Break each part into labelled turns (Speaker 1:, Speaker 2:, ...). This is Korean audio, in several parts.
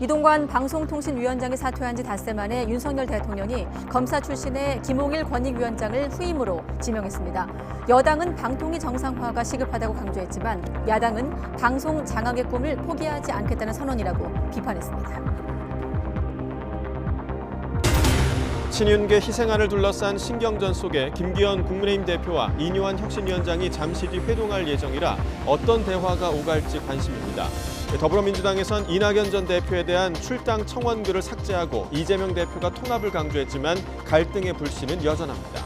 Speaker 1: 이동관 방송통신위원장이 사퇴한 지 닷새 만에 윤석열 대통령이 검사 출신의 김홍일 권익위원장을 후임으로 지명했습니다. 여당은 방통위 정상화가 시급하다고 강조했지만 야당은 방송 장악의 꿈을 포기하지 않겠다는 선언이라고 비판했습니다.
Speaker 2: 친윤계 희생안을 둘러싼 신경전 속에 김기현 국민의힘 대표와 이뇨한 혁신위원장이 잠시 뒤 회동할 예정이라 어떤 대화가 오갈지 관심입니다. 더불어민주당에선 이낙연 전 대표에 대한 출당 청원글을 삭제하고 이재명 대표가 통합을 강조했지만 갈등의 불씨는 여전합니다.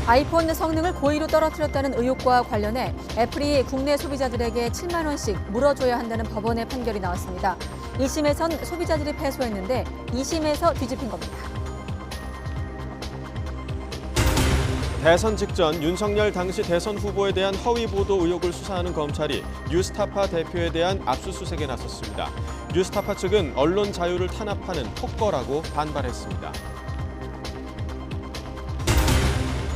Speaker 1: 아이폰 성능을 고의로 떨어뜨렸다는 의혹과 관련해 애플이 국내 소비자들에게 7만 원씩 물어줘야 한다는 법원의 판결이 나왔습니다. 1심에선 소비자들이 패소했는데 2심에서 뒤집힌 겁니다.
Speaker 2: 대선 직전 윤석열 당시 대선 후보에 대한 허위 보도 의혹을 수사하는 검찰이 뉴스타파 대표에 대한 압수수색에 나섰습니다. 뉴스타파 측은 언론 자유를 탄압하는 폭거라고 반발했습니다.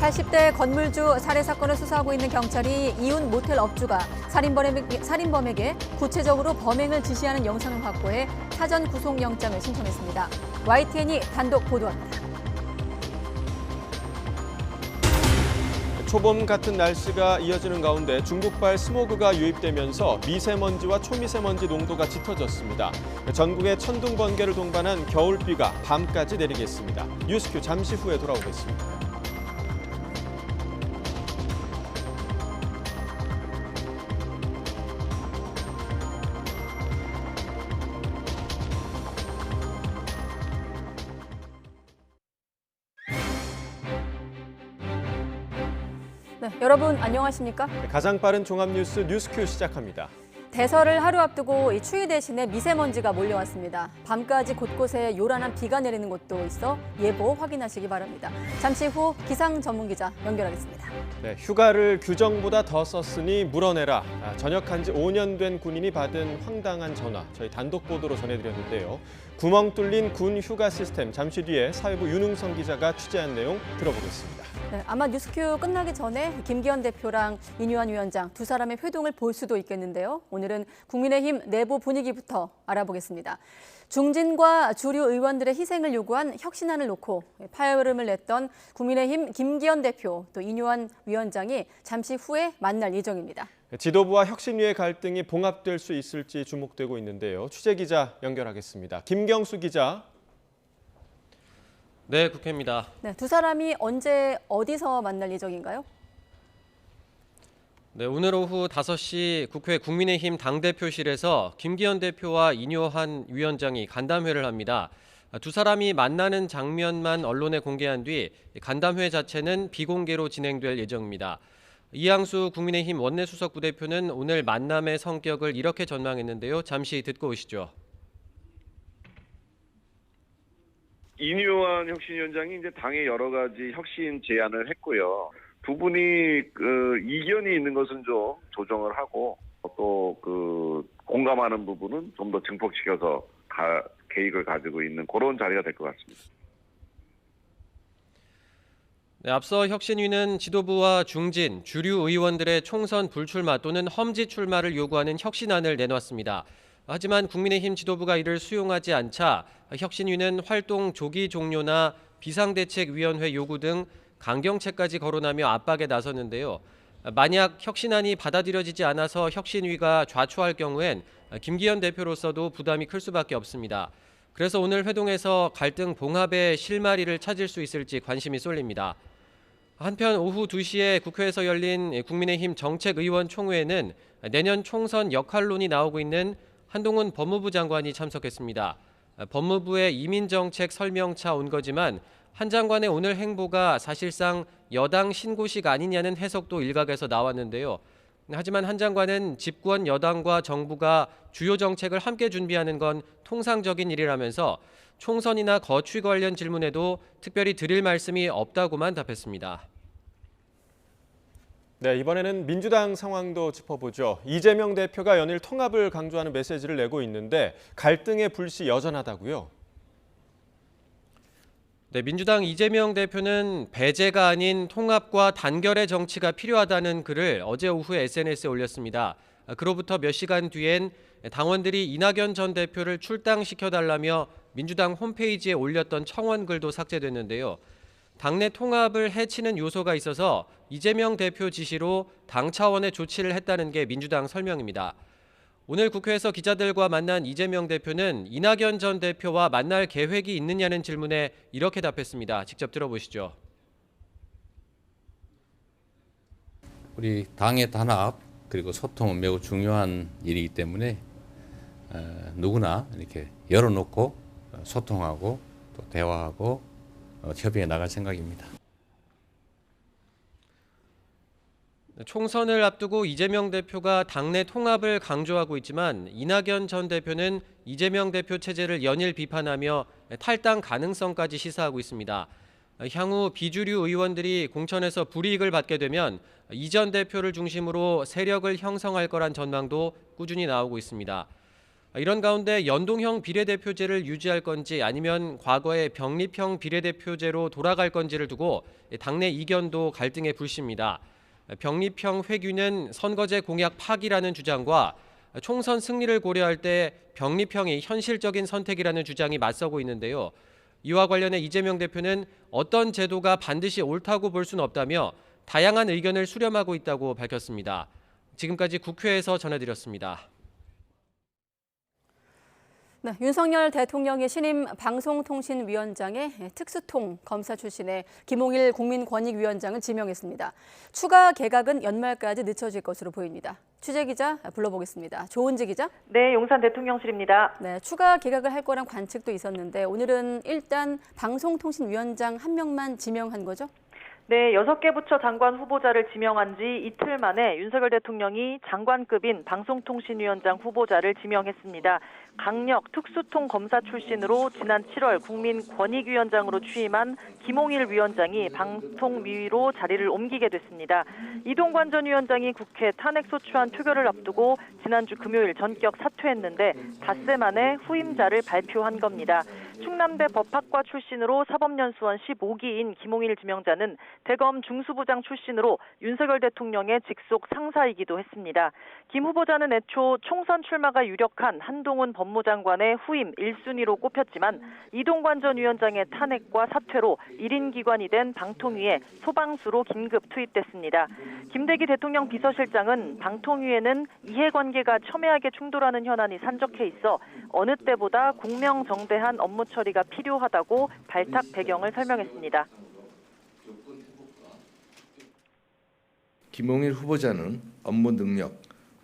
Speaker 1: 80대 건물주 살해 사건을 수사하고 있는 경찰이 이웃 모텔 업주가 살인범에게 구체적으로 범행을 지시하는 영상을 확보해 사전 구속영장을 신청했습니다. YTN이 단독 보도합니다.
Speaker 2: 초봄 같은 날씨가 이어지는 가운데 중국발 스모그가 유입되면서 미세먼지와 초미세먼지 농도가 짙어졌습니다. 전국에 천둥 번개를 동반한 겨울비가 밤까지 내리겠습니다. 뉴스큐 잠시 후에 돌아오겠습니다.
Speaker 1: 네, 여러분 안녕하십니까?
Speaker 2: 가장 빠른 종합뉴스 뉴스큐 시작합니다.
Speaker 1: 대설을 하루 앞두고 이 추위 대신에 미세먼지가 몰려왔습니다. 밤까지 곳곳에 요란한 비가 내리는 곳도 있어 예보 확인하시기 바랍니다. 잠시 후 기상 전문 기자 연결하겠습니다.
Speaker 2: 네, 휴가를 규정보다 더 썼으니 물어내라. 전역한 지 5년 된 군인이 받은 황당한 전화. 저희 단독 보도로 전해드렸는데요. 구멍 뚫린 군 휴가 시스템. 잠시 뒤에 사회부 윤웅선 기자가 취재한 내용 들어보겠습니다.
Speaker 1: 네, 아마 뉴스큐 끝나기 전에 김기현 대표랑 이뇨한 위원장 두 사람의 회동을 볼 수도 있겠는데요. 오늘은 국민의힘 내부 분위기부터 알아보겠습니다. 중진과 주류 의원들의 희생을 요구한 혁신안을 놓고 파열음을 냈던 국민의힘 김기현 대표 또 이뇨한 위원장이 잠시 후에 만날 예정입니다.
Speaker 2: 지도부와 혁신위의 갈등이 봉합될 수 있을지 주목되고 있는데요. 취재 기자 연결하겠습니다. 김경수 기자.
Speaker 3: 네, 국회입니다.
Speaker 1: 네, 두 사람이 언제 어디서 만날 예정인가요?
Speaker 3: 네, 오늘 오후 5시 국회 국민의힘 당대표실에서 김기현 대표와 이뇨한 위원장이 간담회를 합니다. 두 사람이 만나는 장면만 언론에 공개한 뒤 간담회 자체는 비공개로 진행될 예정입니다. 이양수 국민의힘 원내수석 부대표는 오늘 만남의 성격을 이렇게 전망했는데요. 잠시 듣고 오시죠.
Speaker 4: 이뇨한 혁신위원장이 이제 당의 여러 가지 혁신 제안을 했고요. 두 분이 이견이 있는 것은 좀 조정을 하고 또 공감하는 부분은 좀 더 증폭시켜서 계획을 가지고 있는 그런 자리가 될 것 같습니다.
Speaker 3: 네, 앞서 혁신위는 지도부와 중진, 주류 의원들의 총선 불출마 또는 험지 출마를 요구하는 혁신안을 내놨습니다. 하지만 국민의힘 지도부가 이를 수용하지 않자 혁신위는 활동 조기 종료나 비상대책위원회 요구 등 강경책까지 거론하며 압박에 나섰는데요. 만약 혁신안이 받아들여지지 않아서 혁신위가 좌초할 경우엔 김기현 대표로서도 부담이 클 수밖에 없습니다. 그래서 오늘 회동에서 갈등 봉합의 실마리를 찾을 수 있을지 관심이 쏠립니다. 한편 오후 2시에 국회에서 열린 국민의힘 정책의원총회에는 내년 총선 역할론이 나오고 있는 한동훈 법무부 장관이 참석했습니다. 법무부의 이민정책 설명차 온 거지만 한 장관의 오늘 행보가 사실상 여당 신고식 아니냐는 해석도 일각에서 나왔는데요. 하지만 한 장관은 집권 여당과 정부가 주요 정책을 함께 준비하는 건 통상적인 일이라면서 총선이나 거취 관련 질문에도 특별히 드릴 말씀이 없다고만 답했습니다.
Speaker 2: 네, 이번에는 민주당 상황도 짚어보죠. 이재명 대표가 연일 통합을 강조하는 메시지를 내고 있는데 갈등의 불씨 여전하다고요?
Speaker 3: 네, 민주당 이재명 대표는 배제가 아닌 통합과 단결의 정치가 필요하다는 글을 어제 오후에 SNS에 올렸습니다. 그로부터 몇 시간 뒤엔 당원들이 이낙연 전 대표를 출당시켜달라며 민주당 홈페이지에 올렸던 청원글도 삭제됐는데요. 당내 통합을 해치는 요소가 있어서 이재명 대표 지시로 당 차원의 조치를 했다는 게 민주당 설명입니다. 오늘 국회에서 기자들과 만난 이재명 대표는 이낙연 전 대표와 만날 계획이 있느냐는 질문에 이렇게 답했습니다. 직접 들어보시죠.
Speaker 5: 우리 당의 단합 그리고 소통은 매우 중요한 일이기 때문에 누구나 이렇게 열어놓고 소통하고 또 대화하고 협의해 나갈 생각입니다.
Speaker 3: 총선을 앞두고 이재명 대표가 당내 통합을 강조하고 있지만 이낙연 전 대표는 이재명 대표 체제를 연일 비판하며 탈당 가능성까지 시사하고 있습니다. 향후 비주류 의원들이 공천에서 불이익을 받게 되면 이 전 대표를 중심으로 세력을 형성할 거란 전망도 꾸준히 나오고 있습니다. 이런 가운데 연동형 비례대표제를 유지할 건지 아니면 과거의 병립형 비례대표제로 돌아갈 건지를 두고 당내 이견도 갈등의 불씨입니다. 병립형 회귀는 선거제 공약 파기라는 주장과 총선 승리를 고려할 때 병립형이 현실적인 선택이라는 주장이 맞서고 있는데요. 이와 관련해 이재명 대표는 어떤 제도가 반드시 옳다고 볼 수는 없다며 다양한 의견을 수렴하고 있다고 밝혔습니다. 지금까지 국회에서 전해드렸습니다.
Speaker 1: 네, 윤석열 대통령이 신임 방송통신위원장에 특수통 검사 출신의 김홍일 국민권익위원장을 지명했습니다. 추가 개각은 연말까지 늦춰질 것으로 보입니다. 취재기자 불러보겠습니다. 조은지 기자.
Speaker 6: 네, 용산 대통령실입니다.
Speaker 1: 네, 추가 개각을 할 거란 관측도 있었는데 오늘은 일단 방송통신위원장 한 명만 지명한 거죠?
Speaker 6: 네, 6개 부처 장관 후보자를 지명한 지 이틀 만에 윤석열 대통령이 장관급인 방송통신위원장 후보자를 지명했습니다. 강력 특수통 검사 출신으로 지난 7월 국민권익위원장으로 취임한 김홍일 위원장이 방통위로 자리를 옮기게 됐습니다. 이동관 전 위원장이 국회 탄핵소추안 표결을 앞두고 지난주 금요일 전격 사퇴했는데 닷새 만에 후임자를 발표한 겁니다. 충남대 법학과 출신으로 사법연수원 15기인 김홍일 지명자는 대검 중수부장 출신으로 윤석열 대통령의 직속 상사이기도 했습니다. 김 후보자는 애초 총선 출마가 유력한 한동훈 법무장관의 후임 1순위로 꼽혔지만 이동관 전 위원장의 탄핵과 사퇴로 1인 기관이 된 방통위에 소방수로 긴급 투입됐습니다. 김대기 대통령 비서실장은 방통위에는 이해관계가 첨예하게 충돌하는 현안이 산적해 있어 어느 때보다 공명정대한 업무 처리가 필요하다고 발탁 배경을 설명했습니다.
Speaker 7: 김홍일 후보자는 업무 능력,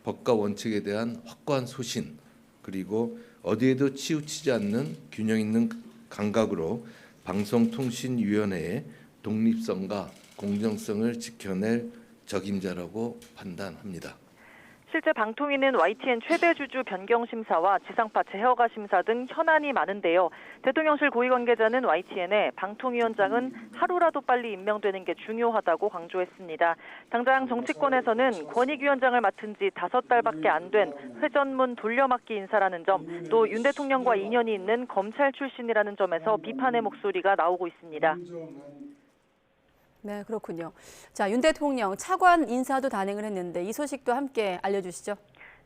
Speaker 7: 법과 원칙에 대한 확고한 소신, 그리고 어디에도 치우치지 않는 균형 있는 감각으로 방송통신위원회의 독립성과 공정성을 지켜낼 적임자라고 판단합니다.
Speaker 6: 실제 방통위는 YTN 최대 주주 변경 심사와 지상파 재허가 심사 등 현안이 많은데요. 대통령실 고위 관계자는 YTN에 방통위원장은 하루라도 빨리 임명되는 게 중요하다고 강조했습니다. 당장 정치권에서는 권익위원장을 맡은 지 5달밖에 안 된 회전문 돌려막기 인사라는 점, 또 윤 대통령과 인연이 있는 검찰 출신이라는 점에서 비판의 목소리가 나오고 있습니다.
Speaker 1: 네, 그렇군요. 자, 윤 대통령 차관 인사도 단행을 했는데 이 소식도 함께 알려주시죠.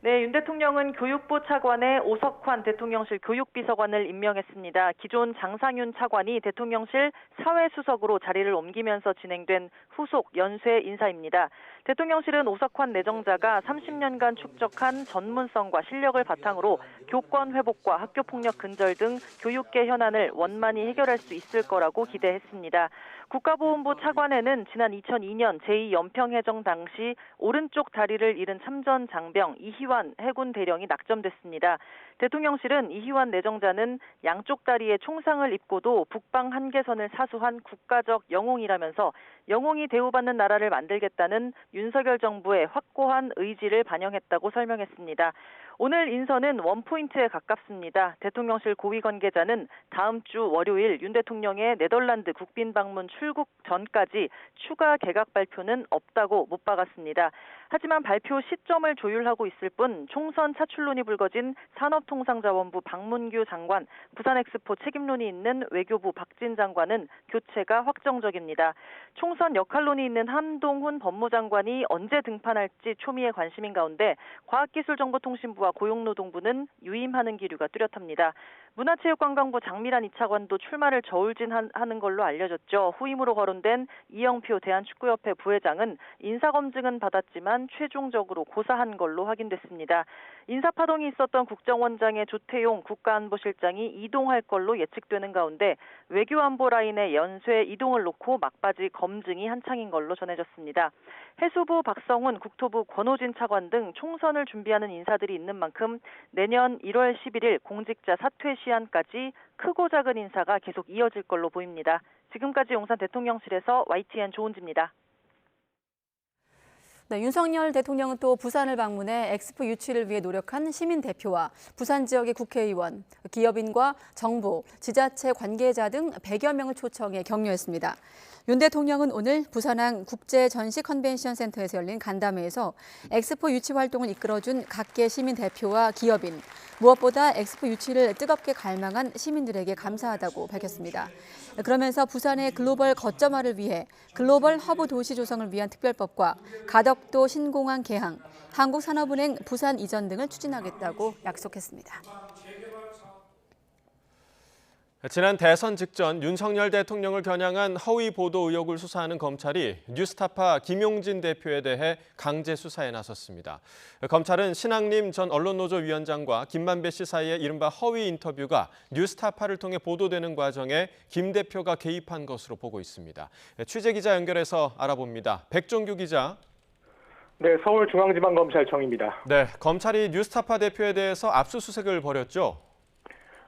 Speaker 6: 네, 윤 대통령은 교육부 차관에 오석환 대통령실 교육비서관을 임명했습니다. 기존 장상윤 차관이 대통령실 사회수석으로 자리를 옮기면서 진행된 후속 연쇄 인사입니다. 대통령실은 오석환 내정자가 30년간 축적한 전문성과 실력을 바탕으로 교권 회복과 학교폭력 근절 등 교육계 현안을 원만히 해결할 수 있을 거라고 기대했습니다. 국가보훈부 차관에는 지난 2002년 제2연평해정 당시 오른쪽 다리를 잃은 참전 장병 이희환 해군 대령이 낙점됐습니다. 대통령실은 이희환 내정자는 양쪽 다리에 총상을 입고도 북방 한계선을 사수한 국가적 영웅이라면서 영웅이 대우받는 나라를 만들겠다는 윤석열 정부의 확고한 의지를 반영했다고 설명했습니다. 오늘 인선은 원포인트에 가깝습니다. 대통령실 고위 관계자는 다음 주 월요일 윤 대통령의 네덜란드 국빈 방문 출국 전까지 추가 개각 발표는 없다고 못 박았습니다. 하지만 발표 시점을 조율하고 있을 뿐 총선 차출론이 불거진 산업통상자원부 박문규 장관, 부산엑스포 책임론이 있는 외교부 박진 장관은 교체가 확정적입니다. 총선 역할론이 있는 한동훈 법무장관이 언제 등판할지 초미의 관심인 가운데 과학기술정보통신부와 고용노동부는 유임하는 기류가 뚜렷합니다. 문화체육관광부 장미란 2차관도 출마를 저울진하는 걸로 알려졌죠. 후임으로 거론된 이영표 대한축구협회 부회장은 인사검증은 받았지만 최종적으로 고사한 걸로 확인됐습니다. 인사파동이 있었던 국정원장의 조태용 국가안보실장이 이동할 걸로 예측되는 가운데 외교안보 라인의 연쇄 이동을 놓고 막바지 검증이 한창인 걸로 전해졌습니다. 해수부 박성훈, 국토부 권오진 차관 등 총선을 준비하는 인사들이 있는 만큼 내년 1월 11일 공직자 사퇴 시한까지 크고 작은 인사가 계속 이어질 걸로 보입니다. 지금까지 용산 대통령실에서 YTN 조은지입니다.
Speaker 1: 네, 윤석열 대통령은 또 부산을 방문해 엑스포 유치를 위해 노력한 시민 대표와 부산 지역의 국회의원, 기업인과 정부, 지자체 관계자 등 100여 명을 초청해 격려했습니다. 윤 대통령은 오늘 부산항 국제전시컨벤션센터에서 열린 간담회에서 엑스포 유치 활동을 이끌어준 각계 시민 대표와 기업인, 무엇보다 엑스포 유치를 뜨겁게 갈망한 시민들에게 감사하다고 밝혔습니다. 그러면서 부산의 글로벌 거점화를 위해 글로벌 허브 도시 조성을 위한 특별법과 가덕도 신공항 개항, 한국산업은행 부산 이전 등을 추진하겠다고 약속했습니다.
Speaker 2: 지난 대선 직전 윤석열 대통령을 겨냥한 허위 보도 의혹을 수사하는 검찰이 뉴스타파 김용진 대표에 대해 강제 수사에 나섰습니다. 검찰은 신학림 전 언론노조 위원장과 김만배 씨 사이의 이른바 허위 인터뷰가 뉴스타파를 통해 보도되는 과정에 김 대표가 개입한 것으로 보고 있습니다. 취재기자 연결해서 알아봅니다. 백종규 기자.
Speaker 8: 네, 서울중앙지방검찰청입니다.
Speaker 2: 네, 검찰이 뉴스타파 대표에 대해서 압수수색을 벌였죠?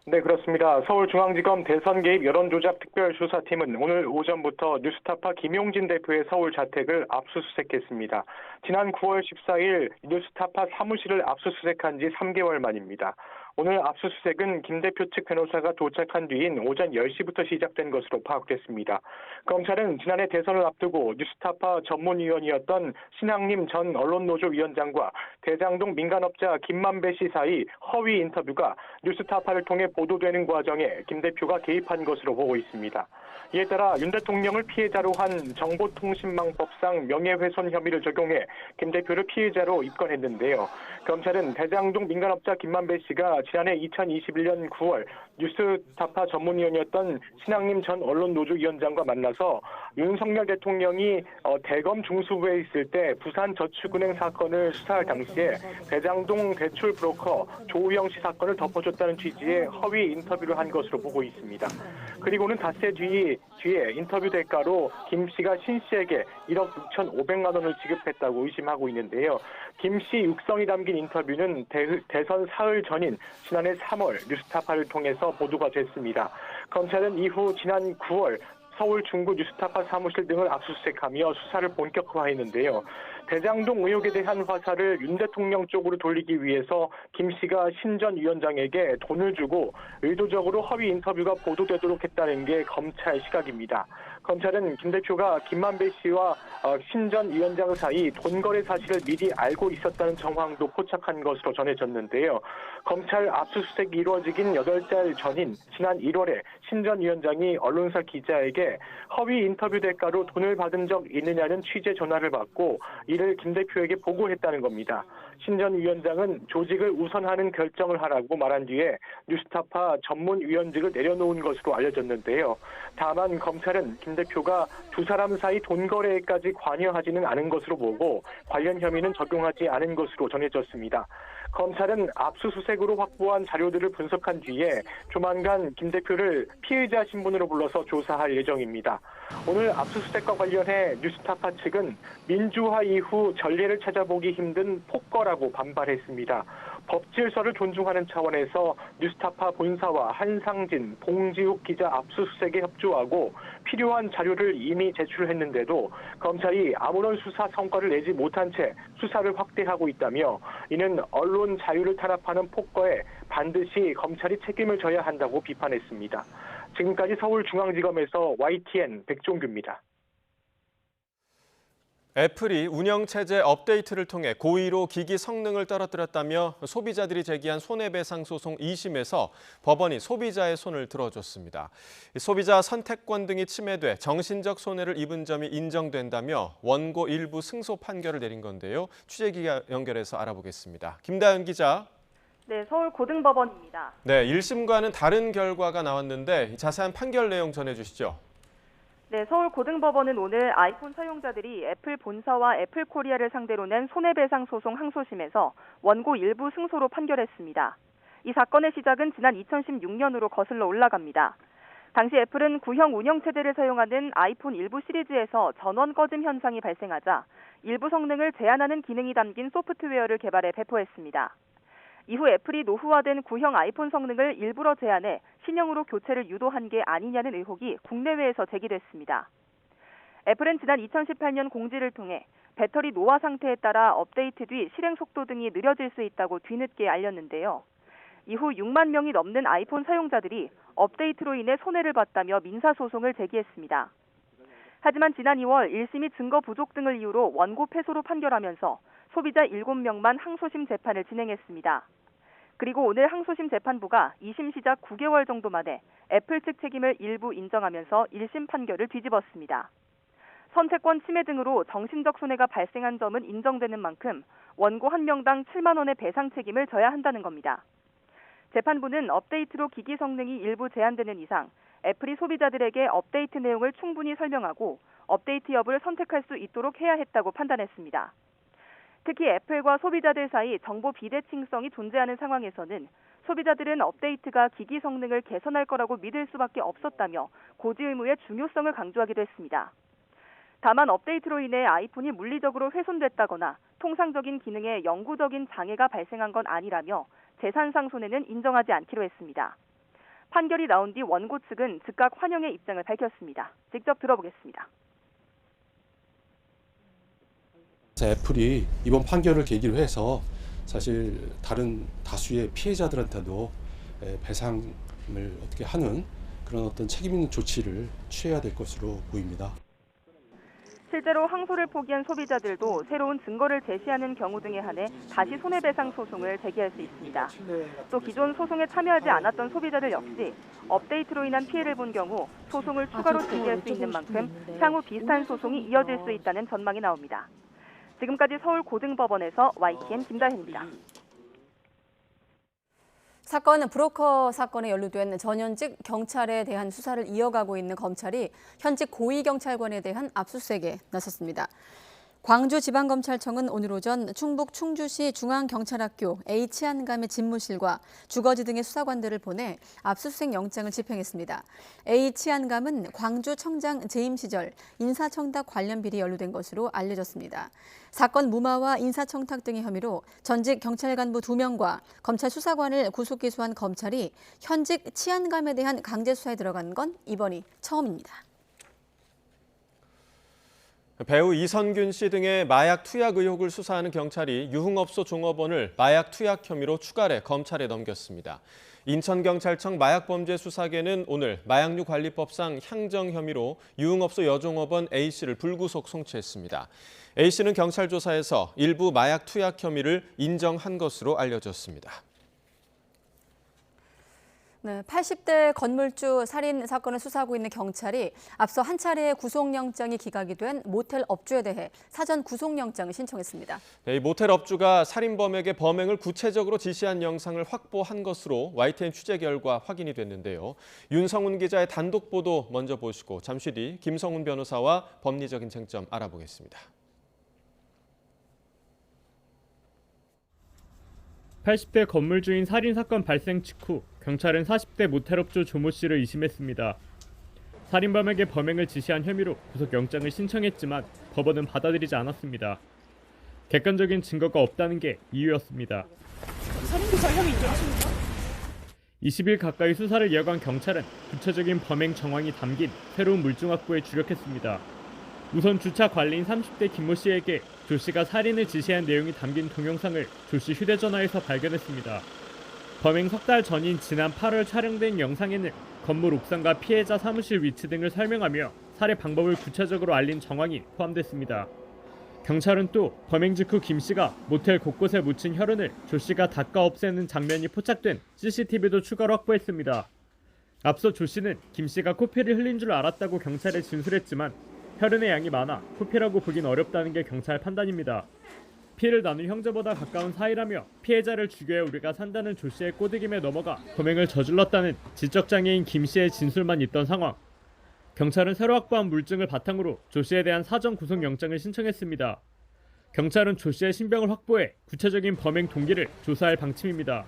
Speaker 8: 네, 그렇습니다. 서울중앙지검 대선 개입 여론조작 특별수사팀은 오늘 오전부터 뉴스타파 김용진 대표의 서울 자택을 압수수색했습니다. 지난 9월 14일 뉴스타파 사무실을 압수수색한 지 3개월 만입니다. 오늘 압수수색은 김 대표 측 변호사가 도착한 뒤인 오전 10시부터 시작된 것으로 파악됐습니다. 검찰은 지난해 대선을 앞두고 뉴스타파 전문위원이었던 신학림 전 언론노조 위원장과 대장동 민간업자 김만배 씨 사이 허위 인터뷰가 뉴스타파를 통해 보도되는 과정에 김 대표가 개입한 것으로 보고 있습니다. 이에 따라 윤 대통령을 피해자로 한 정보통신망법상 명예훼손 혐의를 적용해 김 대표를 피해자로 입건했는데요. 검찰은 대장동 민간업자 김만배 씨가 지난해 2021년 9월 뉴스타파 전문위원이었던 신학림 전 언론노조위원장과 만나서 윤석열 대통령이 대검 중수부에 있을 때 부산저축은행 사건을 수사할 당시에 대장동 대출 브로커 조우영 씨 사건을 덮어줬다는 취지의 허위 인터뷰를 한 것으로 보고 있습니다. 그리고는 닷새 뒤에 인터뷰 대가로 김 씨가 신 씨에게 1억 6,500만 원을 지급했다고 의심하고 있는데요. 김 씨 육성이 담긴 인터뷰는 대선 사흘 전인 지난해 3월 뉴스타파를 통해서 보도가 됐습니다. 검찰은 이후 지난 9월 서울 중구 뉴스타파 사무실 등을 압수수색하며 수사를 본격화했는데요. 대장동 의혹에 대한 화살을 윤 대통령 쪽으로 돌리기 위해서 김 씨가 신 전 위원장에게 돈을 주고 의도적으로 허위 인터뷰가 보도되도록 했다는 게 검찰 시각입니다. 검찰은 김 대표가 김만배 씨와 신 전 위원장 사이 돈 거래 사실을 미리 알고 있었다는 정황도 포착한 것으로 전해졌는데요. 검찰 압수수색이 이루어지긴 8달 전인 지난 1월에 신 전 위원장이 언론사 기자에게 허위 인터뷰 대가로 돈을 받은 적 있느냐는 취재 전화를 받고 이를 김 대표에게 보고했다는 겁니다. 신 전 위원장은 조직을 우선하는 결정을 하라고 말한 뒤에 뉴스타파 전문위원직을 내려놓은 것으로 알려졌는데요. 다만 검찰은 김 대표가 두 사람 사이 돈 거래에까지 관여하지는 않은 것으로 보고 관련 혐의는 적용하지 않은 것으로 전해졌습니다. 검찰은 압수수색으로 확보한 자료들을 분석한 뒤에 조만간 김 대표를 피의자 신분으로 불러서 조사할 예정입니다. 오늘 압수수색과 관련해 뉴스타파 측은 민주화 이후 전례를 찾아보기 힘든 폭거라고 반발했습니다. 법 질서를 존중하는 차원에서 뉴스타파 본사와 한상진, 봉지욱 기자 압수수색에 협조하고 필요한 자료를 이미 제출했는데도 검찰이 아무런 수사 성과를 내지 못한 채 수사를 확대하고 있다며 이는 언론 자유를 탄압하는 폭거에 반드시 검찰이 책임을 져야 한다고 비판했습니다. 지금까지 서울중앙지검에서 YTN 백종규입니다.
Speaker 2: 애플이 운영체제 업데이트를 통해 고의로 기기 성능을 떨어뜨렸다며 소비자들이 제기한 손해배상 소송 2심에서 법원이 소비자의 손을 들어줬습니다. 소비자 선택권 등이 침해돼 정신적 손해를 입은 점이 인정된다며 원고 일부 승소 판결을 내린 건데요. 취재기자 연결해서 알아보겠습니다. 김다연 기자.
Speaker 6: 네, 서울고등법원입니다.
Speaker 2: 네, 1심과는 다른 결과가 나왔는데 자세한 판결 내용 전해주시죠.
Speaker 6: 네, 서울고등법원은 오늘 아이폰 사용자들이 애플 본사와 애플코리아를 상대로 낸 손해배상 소송 항소심에서 원고 일부 승소로 판결했습니다. 이 사건의 시작은 지난 2016년으로 거슬러 올라갑니다. 당시 애플은 구형 운영체제를 사용하는 아이폰 일부 시리즈에서 전원 꺼짐 현상이 발생하자 일부 성능을 제한하는 기능이 담긴 소프트웨어를 개발해 배포했습니다. 이후 애플이 노후화된 구형 아이폰 성능을 일부러 제한해 신형으로 교체를 유도한 게 아니냐는 의혹이 국내외에서 제기됐습니다. 애플은 지난 2018년 공지를 통해 배터리 노화 상태에 따라 업데이트 뒤 실행 속도 등이 느려질 수 있다고 뒤늦게 알렸는데요. 이후 6만 명이 넘는 아이폰 사용자들이 업데이트로 인해 손해를 봤다며 민사소송을 제기했습니다. 하지만 지난 2월 1심이 증거 부족 등을 이유로 원고 패소로 판결하면서 소비자 7명만 항소심 재판을 진행했습니다. 그리고 오늘 항소심 재판부가 2심 시작 9개월 정도 만에 애플 측 책임을 일부 인정하면서 1심 판결을 뒤집었습니다. 선택권 침해 등으로 정신적 손해가 발생한 점은 인정되는 만큼 원고 한 명당 7만 원의 배상 책임을 져야 한다는 겁니다. 재판부는 업데이트로 기기 성능이 일부 제한되는 이상 애플이 소비자들에게 업데이트 내용을 충분히 설명하고 업데이트 여부를 선택할 수 있도록 해야 했다고 판단했습니다. 특히 애플과 소비자들 사이 정보 비대칭성이 존재하는 상황에서는 소비자들은 업데이트가 기기 성능을 개선할 거라고 믿을 수밖에 없었다며 고지 의무의 중요성을 강조하기도 했습니다. 다만 업데이트로 인해 아이폰이 물리적으로 훼손됐다거나 통상적인 기능에 영구적인 장애가 발생한 건 아니라며 재산상 손해는 인정하지 않기로 했습니다. 판결이 나온 뒤 원고 측은 즉각 환영의 입장을 밝혔습니다. 직접 들어보겠습니다.
Speaker 9: 애플이 이번 판결을 계기로 해서 사실 다른 다수의 피해자들한테도 배상을 어떻게 하는 그런 어떤 책임 있는 조치를 취해야 될 것으로 보입니다.
Speaker 6: 실제로 항소를 포기한 소비자들도 새로운 증거를 제시하는 경우 등에 한해 다시 손해배상 소송을 제기할 수 있습니다. 또 기존 소송에 참여하지 않았던 소비자들 역시 업데이트로 인한 피해를 본 경우 소송을 추가로 제기할 수 있는 만큼 향후 비슷한 소송이 이어질 수 있다는 전망이 나옵니다. 지금까지 서울고등법원에서 YTN 김다현입니다.
Speaker 1: 사건은 브로커 사건에 연루된 전현직 경찰에 대한 수사를 이어가고 있는 검찰이 현직 고위경찰관에 대한 압수수색에 나섰습니다. 광주지방검찰청은 오늘 오전 충북 충주시 중앙경찰학교 A 치안감의 집무실과 주거지 등의 수사관들을 보내 압수수색 영장을 집행했습니다. A 치안감은 광주청장 재임 시절 인사청탁 관련 비리에 연루된 것으로 알려졌습니다. 사건 무마와 인사청탁 등의 혐의로 전직 경찰 간부 2명과 검찰 수사관을 구속 기소한 검찰이 현직 치안감에 대한 강제 수사에 들어간 건 이번이 처음입니다.
Speaker 2: 배우 이선균 씨 등의 마약 투약 의혹을 수사하는 경찰이 유흥업소 종업원을 마약 투약 혐의로 추가해 검찰에 넘겼습니다. 인천경찰청 마약범죄수사계는 오늘 마약류관리법상 향정 혐의로 유흥업소 여종업원 A씨를 불구속 송치했습니다. A씨는 경찰 조사에서 일부 마약 투약 혐의를 인정한 것으로 알려졌습니다.
Speaker 1: 네, 80대 건물주 살인 사건을 수사하고 있는 경찰이 앞서 한 차례의 구속영장이 기각이 된 모텔 업주에 대해 사전 구속영장을 신청했습니다.
Speaker 2: 이 모텔 업주가 살인범에게 범행을 구체적으로 지시한 영상을 확보한 것으로 YTN 취재 결과 확인이 됐는데요. 윤성훈 기자의 단독 보도 먼저 보시고 잠시 뒤 김성훈 변호사와 법리적인 쟁점 알아보겠습니다.
Speaker 10: 80대 건물주인 살인사건 발생 직후 경찰은 40대 모텔업주 조모 씨를 의심했습니다. 살인범에게 범행을 지시한 혐의로 구속영장을 신청했지만 법원은 받아들이지 않았습니다. 객관적인 증거가 없다는 게 이유였습니다. 살인교사 혐의 인정하십니까? 20일 가까이 수사를 이어간 경찰은 구체적인 범행 정황이 담긴 새로운 물증 확보에 주력했습니다. 우선 주차 관리인 30대 김모 씨에게 조 씨가 살인을 지시한 내용이 담긴 동영상을 조 씨 휴대전화에서 발견했습니다. 범행 석 달 전인 지난 8월 촬영된 영상에는 건물 옥상과 피해자 사무실 위치 등을 설명하며 살해 방법을 구체적으로 알린 정황이 포함됐습니다. 경찰은 또 범행 직후 김 씨가 모텔 곳곳에 묻힌 혈흔을 조 씨가 닦아 없애는 장면이 포착된 CCTV도 추가로 확보했습니다. 앞서 조 씨는 김 씨가 코피를 흘린 줄 알았다고 경찰에 진술했지만 혈흔의 양이 많아 코피라고 보긴 어렵다는 게 경찰 판단입니다. 피를 나눈 형제보다 가까운 사이라며 피해자를 죽여야 우리가 산다는 조 씨의 꼬드김에 넘어가 범행을 저질렀다는 지적장애인 김 씨의 진술만 있던 상황. 경찰은 새로 확보한 물증을 바탕으로 조 씨에 대한 사전 구속영장을 신청했습니다. 경찰은 조 씨의 신병을 확보해 구체적인 범행 동기를 조사할 방침입니다.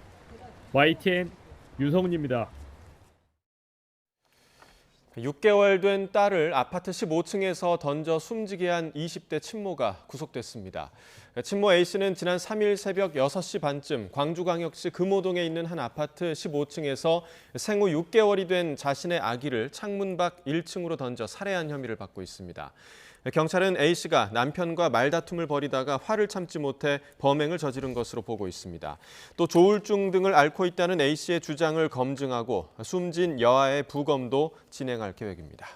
Speaker 10: YTN 윤성훈입니다.
Speaker 2: 6개월 된 딸을 아파트 15층에서 던져 숨지게 한 20대 친모가 구속됐습니다. 친모 A씨는 지난 3일 새벽 6시 반쯤 광주광역시 금호동에 있는 한 아파트 15층에서 생후 6개월이 된 자신의 아기를 창문 밖 1층으로 던져 살해한 혐의를 받고 있습니다. 경찰은 A씨가 남편과 말다툼을 벌이다가 화를 참지 못해 범행을 저지른 것으로 보고 있습니다. 또 조울증 등을 앓고 있다는 A씨의 주장을 검증하고 숨진 여아의 부검도 진행할 계획입니다.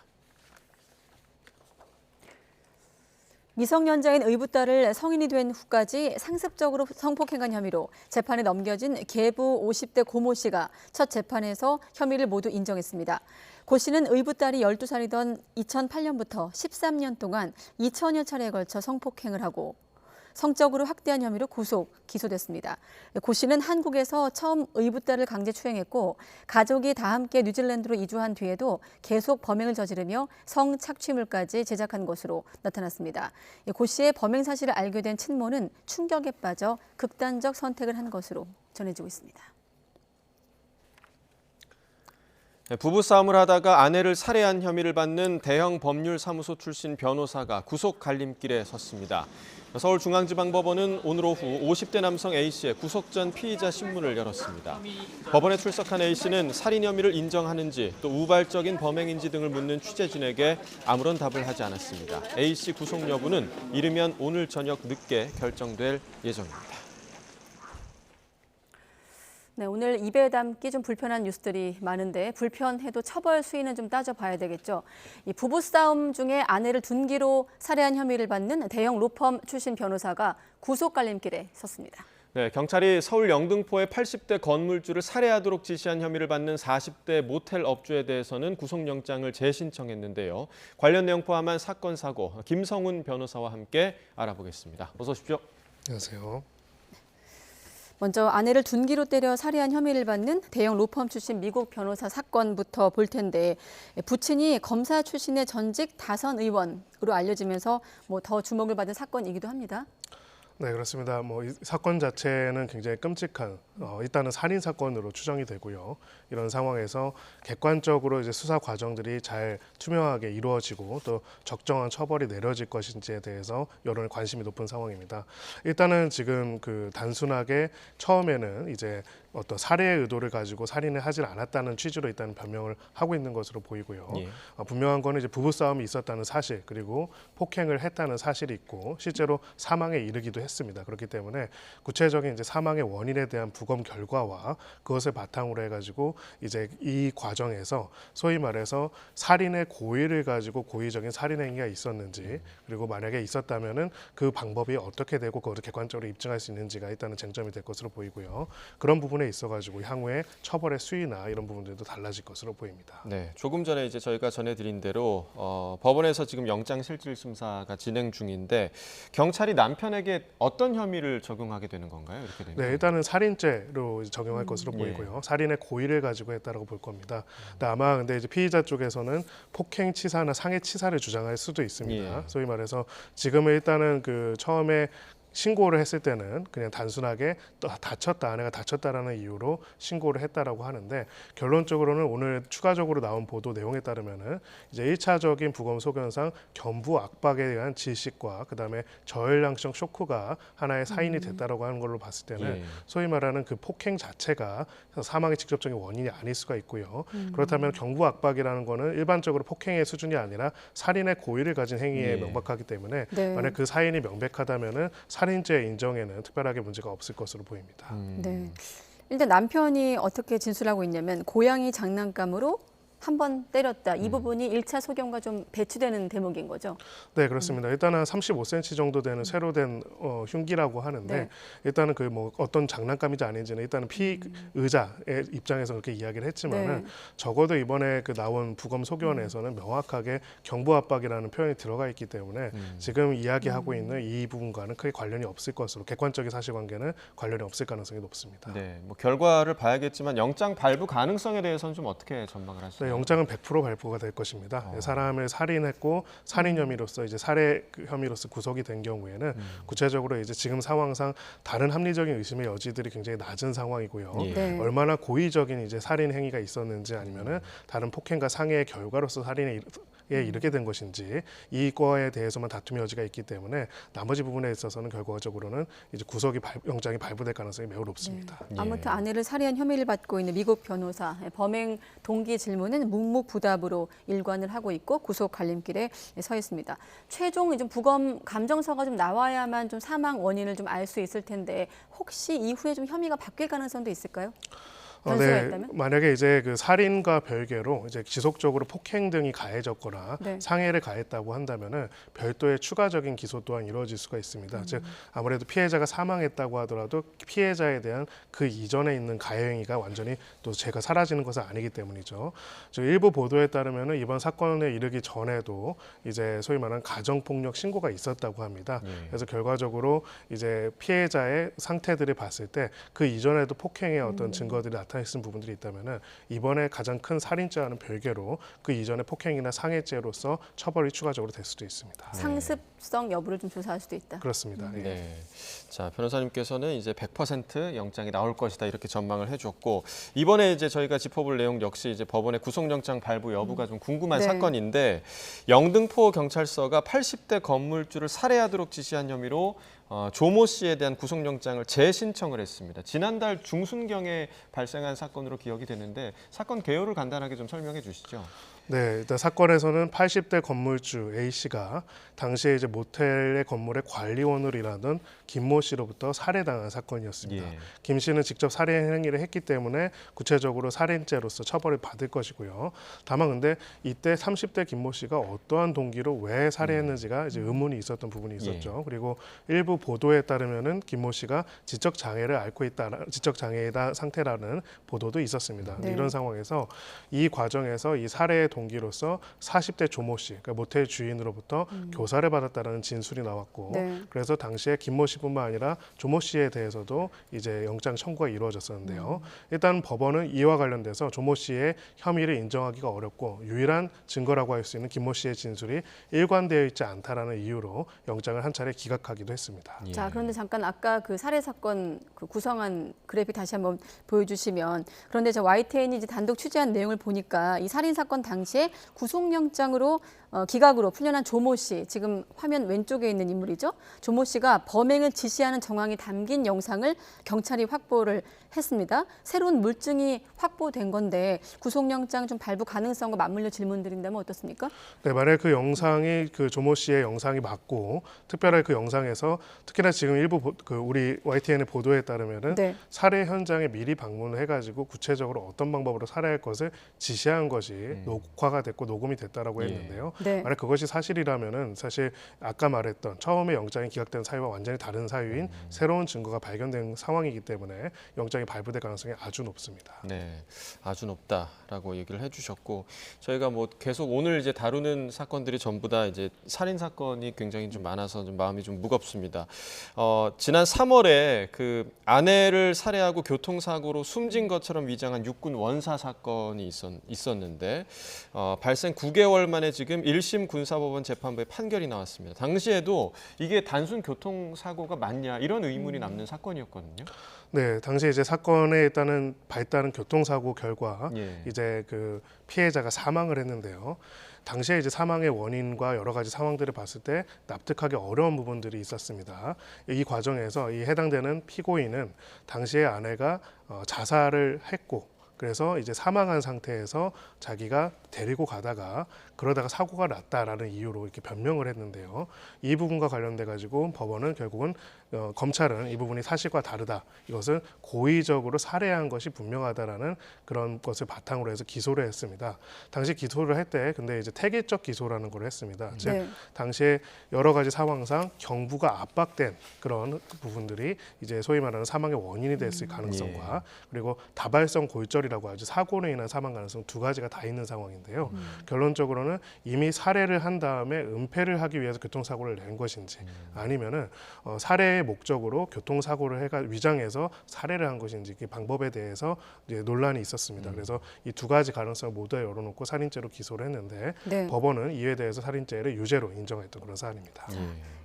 Speaker 1: 미성년자인 의붓딸을 성인이 된 후까지 상습적으로 성폭행한 혐의로 재판에 넘겨진 계부 50대 고모 씨가 첫 재판에서 혐의를 모두 인정했습니다. 고 씨는 의붓딸이 12살이던 2008년부터 13년 동안 2000여 차례에 걸쳐 성폭행을 하고 성적으로 학대한 혐의로 기소됐습니다. 고 씨는 한국에서 처음 의붓딸을 강제 추행했고 가족이 다 함께 뉴질랜드로 이주한 뒤에도 계속 범행을 저지르며 성착취물까지 제작한 것으로 나타났습니다. 고 씨의 범행 사실을 알게 된 친모는 충격에 빠져 극단적 선택을 한 것으로 전해지고 있습니다.
Speaker 2: 부부싸움을 하다가 아내를 살해한 혐의를 받는 대형 법률사무소 출신 변호사가 구속 갈림길에 섰습니다. 서울중앙지방법원은 오늘 오후 50대 남성 A씨의 구속 전 피의자 신문을 열었습니다. 법원에 출석한 A씨는 살인 혐의를 인정하는지 또 우발적인 범행인지 등을 묻는 취재진에게 아무런 답을 하지 않았습니다. A씨 구속 여부는 이르면 오늘 저녁 늦게 결정될 예정입니다.
Speaker 1: 네, 오늘 입에 담기 좀 불편한 뉴스들이 많은데 불편해도 처벌 수위는 좀 따져봐야 되겠죠. 이 부부싸움 중에 아내를 둔기로 살해한 혐의를 받는 대형 로펌 출신 변호사가 구속 갈림길에 섰습니다.
Speaker 2: 네, 경찰이 서울 영등포의 80대 건물주를 살해하도록 지시한 혐의를 받는 40대 모텔 업주에 대해서는 구속영장을 재신청했는데요. 관련 내용 포함한 사건 사고 김성훈 변호사와 함께 알아보겠습니다. 어서 오십시오.
Speaker 11: 안녕하세요.
Speaker 1: 먼저 아내를 둔기로 때려 살해한 혐의를 받는 대형 로펌 출신 미국 변호사 사건부터 볼 텐데 부친이 검사 출신의 전직 다선 의원으로 알려지면서 더 주목을 받은 사건이기도 합니다.
Speaker 11: 네, 그렇습니다. 이 사건 자체는 굉장히 끔찍한 일단은 살인 사건으로 추정이 되고요. 이런 상황에서 객관적으로 이제 수사 과정들이 잘 투명하게 이루어지고 또 적정한 처벌이 내려질 것인지에 대해서 여론의 관심이 높은 상황입니다. 일단은 지금 단순하게 처음에는 이제 어떤 살해의 의도를 가지고 살인을 하질 않았다는 취지로 일단 변명을 하고 있는 것으로 보이고요.
Speaker 2: 예.
Speaker 11: 분명한 거는 이제 부부싸움이 있었다는 사실 그리고 폭행을 했다는 사실이 있고 실제로 사망에 이르기도 했습니다. 그렇기 때문에 구체적인 이제 사망의 원인에 대한 부검 결과와 그것을 바탕으로 해가지고 이제 이 과정에서 소위 말해서 살인의 고의를 가지고 고의적인 살인 행위가 있었는지 그리고 만약에 있었다면은 그 방법이 어떻게 되고 그것을 객관적으로 입증할 수 있는지가 일단은 쟁점이 될 것으로 보이고요. 그런 부분에 있어가지고 향후에 처벌의 수위나 이런 부분들도 달라질 것으로 보입니다.
Speaker 2: 네, 조금 전에 이제 저희가 전해드린 대로 법원에서 지금 영장실질심사가 진행 중인데 경찰이 남편에게 어떤 혐의를 적용하게 되는 건가요? 이렇게 되면?
Speaker 11: 네, 일단은 살인죄로 적용할 것으로 보이고요. 살인의 고의를 가지고 했다라고 볼 겁니다. 근데 이제 피의자 쪽에서는 폭행치사나 상해치사를 주장할 수도 있습니다.
Speaker 2: 예.
Speaker 11: 소위 말해서 지금은 일단은 처음에 신고를 했을 때는 그냥 단순하게 아내가 다쳤다라는 이유로 신고를 했다라고 하는데 결론적으로는 오늘 추가적으로 나온 보도 내용에 따르면은 이제 1차적인 부검 소견상 견부 압박에 대한 질식과 그다음에 저혈량성 쇼크가 하나의 사인이 됐다라고 하는 걸로 봤을 때는
Speaker 2: 예.
Speaker 11: 소위 말하는 그 폭행 자체가 사망의 직접적인 원인이 아닐 수가 있고요. 그렇다면 견부 압박이라는 거는 일반적으로 폭행의 수준이 아니라 살인의 고의를 가진 행위에
Speaker 2: 예.
Speaker 11: 명백하기 때문에
Speaker 1: 네.
Speaker 11: 만약 그 사인이 명백하다면은 살인죄 인정에는 특별하게 문제가 없을 것으로 보입니다.
Speaker 1: 네. 일단 남편이 어떻게 진술하고 있냐면 고양이 장난감으로 한 번 때렸다. 이 부분이 1차 소견과 좀 배치되는 대목인 거죠.
Speaker 11: 네, 그렇습니다. 일단은 한 35cm 정도 되는 세로 된 흉기라고 하는데
Speaker 1: 네.
Speaker 11: 일단은 그 뭐 어떤 장난감인지 아닌지는 일단은 피의자의 입장에서 그렇게 이야기를 했지만은
Speaker 1: 네.
Speaker 11: 적어도 이번에 그 나온 부검 소견에서는 명확하게 경부 압박이라는 표현이 들어가 있기 때문에 지금 이야기하고 있는 이 부분과는 크게 관련이 없을 것으로 객관적인 사실관계는 관련이 없을 가능성이 높습니다.
Speaker 2: 네, 뭐 결과를 봐야겠지만 영장 발부 가능성에 대해서는 좀 어떻게 전망을 하시나요?
Speaker 11: 네, 영장은 100% 발부가 될 것입니다. 사람을 살인했고 살인 혐의로서 이제 살해 혐의로서 구속이 된 경우에는 구체적으로 이제 지금 상황상 다른 합리적인 의심의 여지들이 굉장히 낮은 상황이고요.
Speaker 2: 예.
Speaker 1: 네.
Speaker 11: 얼마나 고의적인 이제 살인 행위가 있었는지 아니면은 다른 폭행과 상해의 결과로서 살인에 이르게 된 것인지 이거에 대해서만 다툼의 여지가 있기 때문에 나머지 부분에 있어서는 결과적으로는 이제 영장이 발부될 가능성이 매우 높습니다.
Speaker 1: 네. 아무튼 아내를 살해한 혐의를 받고 있는 미국 변호사 범행 동기 질문은 묵묵부답으로 일관을 하고 있고 구속 갈림길에 서 있습니다. 최종 좀 부검 감정서가 좀 나와야만 좀 사망 원인을 좀 알 수 있을 텐데 혹시 이후에 좀 혐의가 바뀔 가능성도 있을까요? 변수가 있다면?
Speaker 11: 만약에 이제 그 살인과 별개로 이제 지속적으로 폭행 등이 가해졌거나
Speaker 1: 네.
Speaker 11: 상해를 가했다고 한다면은 별도의 추가적인 기소 또한 이루어질 수가 있습니다. 즉 아무래도 피해자가 사망했다고 하더라도 피해자에 대한 그 이전에 있는 가해 행위가 완전히 또 죄가 사라지는 것은 아니기 때문이죠. 즉 일부 보도에 따르면은 이번 사건에 이르기 전에도 이제 소위 말하는 가정폭력 신고가 있었다고 합니다. 그래서 결과적으로 이제 피해자의 상태들을 봤을 때 그 이전에도 폭행의 어떤 증거들이 나타냈던 부분들이 있다면은 이번에 가장 큰 살인죄와는 별개로 그 이전의 폭행이나 상해죄로서 처벌이 추가적으로 될 수도 있습니다.
Speaker 1: 상습성 여부를 좀 조사할 수도 있다.
Speaker 11: 그렇습니다. 예.
Speaker 2: 네. 자, 변호사님께서는 이제 100% 영장이 나올 것이다 이렇게 전망을 해줬고 이번에 이제 저희가 짚어볼 내용 역시 이제 법원의 구속영장 발부 여부가 좀 궁금한
Speaker 1: 네.
Speaker 2: 사건인데 영등포 경찰서가 80대 건물주를 살해하도록 지시한 혐의로 조모 씨에 대한 구속영장을 재신청을 했습니다. 지난달 중순경에 발생한 사건으로 기억이 되는데 사건 개요를 간단하게 좀 설명해 주시죠.
Speaker 11: 네, 일단 사건에서는 80대 건물주 A 씨가 당시에 이제 모텔의 건물의 관리원으로 일하던 김모 씨로부터 살해당한 사건이었습니다.
Speaker 2: 예.
Speaker 11: 김 씨는 직접 살해 행위를 했기 때문에 구체적으로 살인죄로서 처벌을 받을 것이고요. 다만 근데 이때 30대 김모 씨가 어떠한 동기로 왜 살해했는지가 이제 의문이 있었던 부분이 있었죠. 그리고 일부 보도에 따르면은 김모 씨가 지적 장애를 앓고 있다, 지적 장애이다 상태라는 보도도 있었습니다.
Speaker 1: 네.
Speaker 11: 이런 상황에서 이 과정에서 이 살해의 동기로서 40대 조모 씨, 그러니까 모텔 주인으로부터 교사를 받았다는 진술이 나왔고,
Speaker 1: 네.
Speaker 11: 그래서 당시에 김모 씨뿐만 아니라 조모 씨에 대해서도 이제 영장 청구가 이루어졌었는데요. 일단 법원은 이와 관련돼서 조모 씨의 혐의를 인정하기가 어렵고 유일한 증거라고 할 수 있는 김모 씨의 진술이 일관되어 있지 않다라는 이유로 영장을 한 차례 기각하기도 했습니다.
Speaker 1: 자, 그런데 잠깐 아까 그 살해 사건 그 구성한 그래픽 다시 한번 보여주시면 그런데 저 YTN이 이제 단독 취재한 내용을 보니까 이 살인 사건 당시에 구속영장으로 기각으로 풀려난 조모 씨, 지금 화면 왼쪽에 있는 인물이죠. 조모 씨가 범행을 지시하는 정황이 담긴 영상을 경찰이 확보를 했습니다. 새로운 물증이 확보된 건데 구속영장 좀 발부 가능성과 맞물려 질문드린다면 어떻습니까?
Speaker 11: 네, 만약 그 영상이 그 조모 씨의 영상이 맞고 특별하게 그 영상에서 특히나 지금 일부 그 우리 YTN의 보도에 따르면은
Speaker 1: 네.
Speaker 11: 살해 현장에 미리 방문을 해가지고 구체적으로 어떤 방법으로 살해할 것을 지시한 것이 녹화가 됐고 녹음이 됐다라고 했는데요.
Speaker 1: 네.
Speaker 11: 만약 그것이 사실이라면은 사실 아까 말했던 처음에 영장이 기각된 사유와 완전히 다른 사유인 새로운 증거가 발견된 상황이기 때문에 영장이 발부될 가능성이 아주 높습니다.
Speaker 2: 네, 아주 높다라고 얘기를 해주셨고 저희가 뭐 계속 오늘 이제 다루는 사건들이 전부 다 이제 살인 사건이 굉장히 좀 많아서 좀 마음이 좀 무겁습니다. 지난 3월에 그 아내를 살해하고 교통사고로 숨진 것처럼 위장한 육군 원사 사건이 있었는데 발생 9개월 만에 지금 1심 군사법원 재판부에 판결이 나왔습니다. 당시에도 이게 단순 교통사고가 맞냐 이런 의문이 남는 사건이었거든요.
Speaker 11: 네, 당시 이제 사건에 일단은 발단한 교통사고 결과 이제 그 피해자가 사망을 했는데요. 당시에 이제 사망의 원인과 여러 가지 상황들을 봤을 때 납득하기 어려운 부분들이 있었습니다. 이 과정에서 이 해당되는 피고인은 당시에 아내가 자살을 했고 그래서 이제 사망한 상태에서 자기가 데리고 가다가 그러다가 사고가 났다라는 이유로 이렇게 변명을 했는데요. 이 부분과 관련돼 가지고 법원은 결국은 검찰은 이 부분이 사실과 다르다. 이것을 고의적으로 살해한 것이 분명하다라는 그런 것을 바탕으로 해서 기소를 했습니다. 당시 기소를 할 때 근데 이제 태기적 기소라는 걸 했습니다. 즉 당시에 여러 가지 상황상 경부가 압박된 그런 부분들이 이제 소위 말하는 사망의 원인이 됐을 가능성과 그리고 다발성 골절이라고 하죠. 사고로 인한 사망 가능성 두 가지가 다 있는 상황인데요. 결론적으로는 이미 살해를 한 다음에 은폐를 하기 위해서 교통사고를 낸 것인지 아니면은 살해의 목적으로 교통사고를 위장해서 살해를 한 것인지 그 방법에 대해서 이제 논란이 있었습니다. 그래서 이 두 가지 가능성을 모두 열어놓고 살인죄로 기소를 했는데 법원은 이에 대해서 살인죄를 유죄로 인정했던 그런 사안입니다.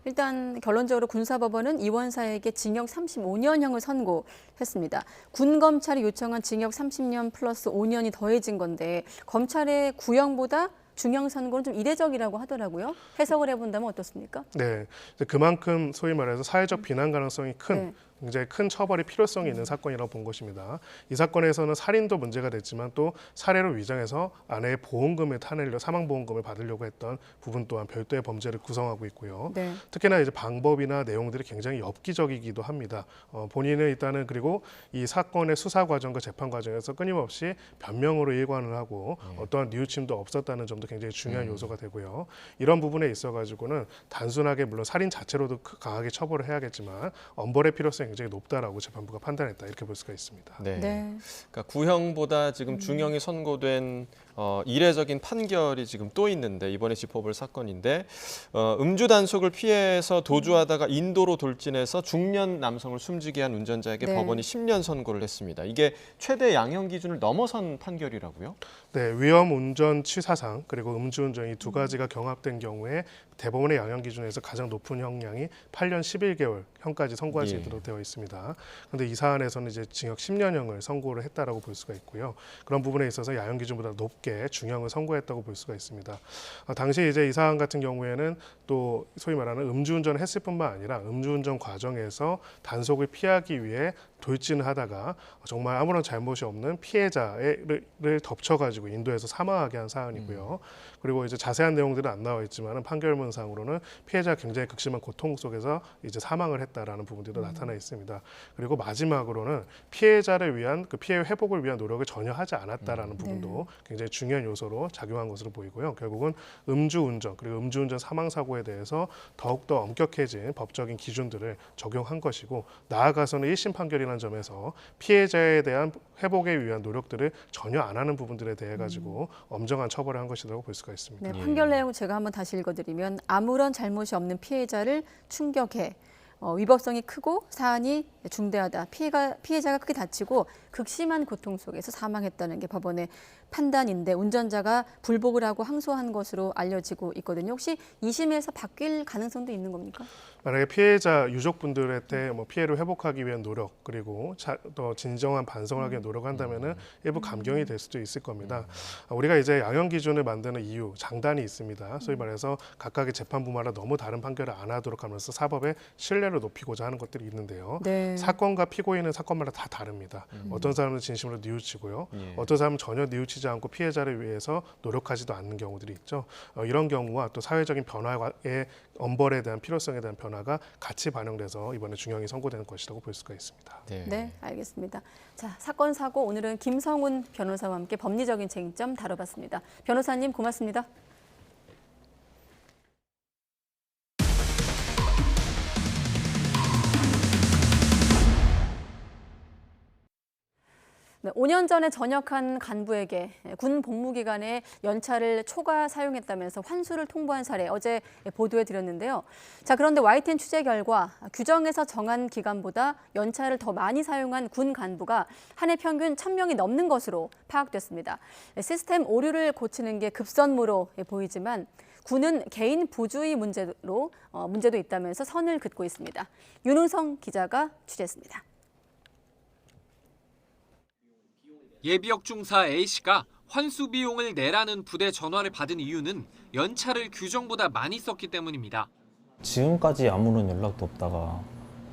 Speaker 1: 일단 결론적으로 군사법원은 이 원사에게 징역 35년형을 선고했습니다. 군 검찰이 요청한 징역 30년 플러스 5년이 더해진 건데 검찰의 구형보다 중형 선고는 좀 이례적이라고 하더라고요. 해석을 해본다면 어떻습니까?
Speaker 11: 네, 그만큼 소위 말해서 사회적 비난 가능성이 큰 굉장히 큰 처벌의 필요성이 있는 사건이라고 본 것입니다. 이 사건에서는 살인도 문제가 됐지만 또 살해로 위장해서 아내의 보험금을 타내려 사망보험금을 받으려고 했던 부분 또한 별도의 범죄를 구성하고 있고요. 특히나 이제 방법이나 내용들이 굉장히 엽기적이기도 합니다. 본인은 일단은 그리고 이 사건의 수사 과정과 재판 과정에서 끊임없이 변명으로 일관을 하고 어떠한 뉘우침도 없었다는 점도 굉장히 중요한 요소가 되고요. 이런 부분에 있어가지고는 단순하게 물론 살인 자체로도 강하게 처벌을 해야겠지만 엄벌의 필요성이 굉장히 높다라고 재판부가 판단했다 이렇게 볼 수가 있습니다.
Speaker 2: 그러니까 구형보다 지금 중형이 선고된 이례적인 판결이 지금 또 있는데 이번에 짚어볼 사건인데 음주 단속을 피해서 도주하다가 인도로 돌진해서 중년 남성을 숨지게 한 운전자에게 법원이 10년 선고를 했습니다. 이게 최대 양형 기준을 넘어선 판결이라고요?
Speaker 11: 네, 위험 운전 취사상 그리고 음주운전 이 두 가지가 경합된 경우에 대법원의 양형 기준에서 가장 높은 형량이 8년 11개월 형까지 선고할 수 있도록 되어 있습니다. 그런데 이 사안에서는 이제 징역 10년형을 선고를 했다라고 볼 수가 있고요. 그런 부분에 있어서 양형 기준보다 높게 중형을 선고했다고 볼 수가 있습니다. 당시 이제 이 사안 같은 경우에는 또 소위 말하는 음주운전을 했을 뿐만 아니라 음주운전 과정에서 단속을 피하기 위해 돌진을 하다가 정말 아무런 잘못이 없는 피해자를 덮쳐가지고 인도에서 사망하게 한 사안이고요. 그리고 이제 자세한 내용들은 안 나와 있지만 판결문상으로는 피해자가 굉장히 극심한 고통 속에서 이제 사망을 했다라는 부분들도 나타나 있습니다. 그리고 마지막으로는 피해자를 위한 그 피해 회복을 위한 노력을 전혀 하지 않았다라는 부분도 굉장히 중요한 요소로 작용한 것으로 보이고요. 결국은 음주운전 그리고 음주운전 사망사고에 대해서 더욱더 엄격해진 법적인 기준들을 적용한 것이고 나아가서는 1심 판결이라는 점에서 피해자에 대한 회복에 위한 노력들을 전혀 안 하는 부분들에 대해 가지고 엄정한 처벌을 한 것이라고 볼 수가 있습니다.
Speaker 1: 네, 판결 내용 제가 한번 다시 읽어드리면 아무런 잘못이 없는 피해자를 충격해 위법성이 크고 사안이 중대하다. 피해자가 크게 다치고 극심한 고통 속에서 사망했다는 게 법원의 판단인데 운전자가 불복을 하고 항소한 것으로 알려지고 있거든요. 혹시 2심에서 바뀔 가능성도 있는 겁니까?
Speaker 11: 만약에 피해자 유족분들한테 뭐 피해를 회복하기 위한 노력 그리고 더 진정한 반성을 하기 위한 노력을 한다면은 일부 감경이 될 수도 있을 겁니다. 우리가 이제 양형 기준을 만드는 이유 장단이 있습니다. 소위 말해서 각각의 재판부마다 너무 다른 판결을 안 하도록 하면서 사법의 신뢰를 높이고자 하는 것들이 있는데요. 사건과 피고인은 사건마다 다 다릅니다. 어떤 사람은 진심으로 뉘우치고요. 어떤 사람은 전혀 뉘우치지 않고 피해자를 위해서 노력하지도 않는 경우들이 있죠. 이런 경우와 또 사회적인 변화의 엄벌에 대한 필요성에 대한 변화가 같이 반영돼서 이번에 중형이 선고되는 것이라고 볼 수가 있습니다.
Speaker 1: 네, 알겠습니다. 자, 사건 사고 오늘은 김성훈 변호사와 함께 법리적인 쟁점 다뤄봤습니다. 변호사님 고맙습니다. 네, 5년 전에 전역한 간부에게 군 복무 기간에 연차를 초과 사용했다면서 환수를 통보한 사례 어제 보도해 드렸는데요. 자, 그런데 YTN 취재 결과 규정에서 정한 기간보다 연차를 더 많이 사용한 군 간부가 한 해 평균 1,000명이 넘는 것으로 파악됐습니다. 시스템 오류를 고치는 게 급선무로 보이지만 군은 개인 부주의 문제도 있다면서 선을 긋고 있습니다. 윤우성 기자가 취재했습니다.
Speaker 12: 예비역 중사 A씨가 환수 비용을 내라는 부대 전화를 받은 이유는 연차를 규정보다 많이 썼기 때문입니다.
Speaker 13: 지금까지 아무런 연락도 없다가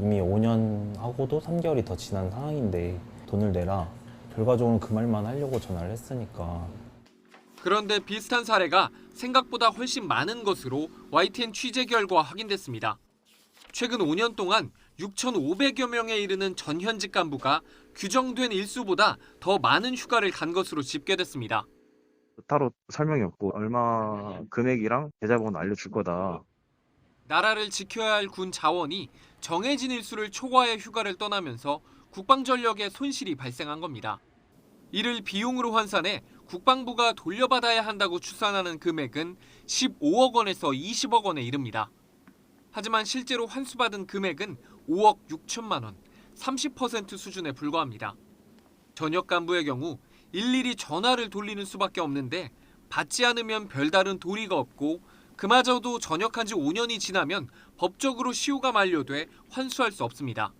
Speaker 13: 이미 5년 하고도 3개월이 더 지난 상황인데 돈을 내라. 결과적으로 그 말만 하려고 전화를 했으니까.
Speaker 12: 그런데 비슷한 사례가 생각보다 훨씬 많은 것으로 YTN 취재 결과 확인됐습니다. 최근 5년 동안 6,500여 명에 이르는 전현직 간부가 규정된 일수보다 더 많은 휴가를 간 것으로 집계됐습니다.
Speaker 14: 따로 설명이 없고 얼마 금액이랑 계좌번호 알려줄 거다.
Speaker 12: 나라를 지켜야 할 군 자원이 정해진 일수를 초과해 휴가를 떠나면서 국방전력에 손실이 발생한 겁니다. 이를 비용으로 환산해 국방부가 돌려받아야 한다고 추산하는 금액은 15억 원에서 20억 원에 이릅니다. 하지만 실제로 환수받은 금액은 5억 6천만 원, 30% 수준에 불과합니다. 전역 간부의 경우 일일이 전화를 돌리는 수밖에 없는데 받지 않으면 별다른 도리가 없고 그마저도 전역한 지 5년이 지나면 법적으로 시효가 만료돼 환수할 수 없습니다.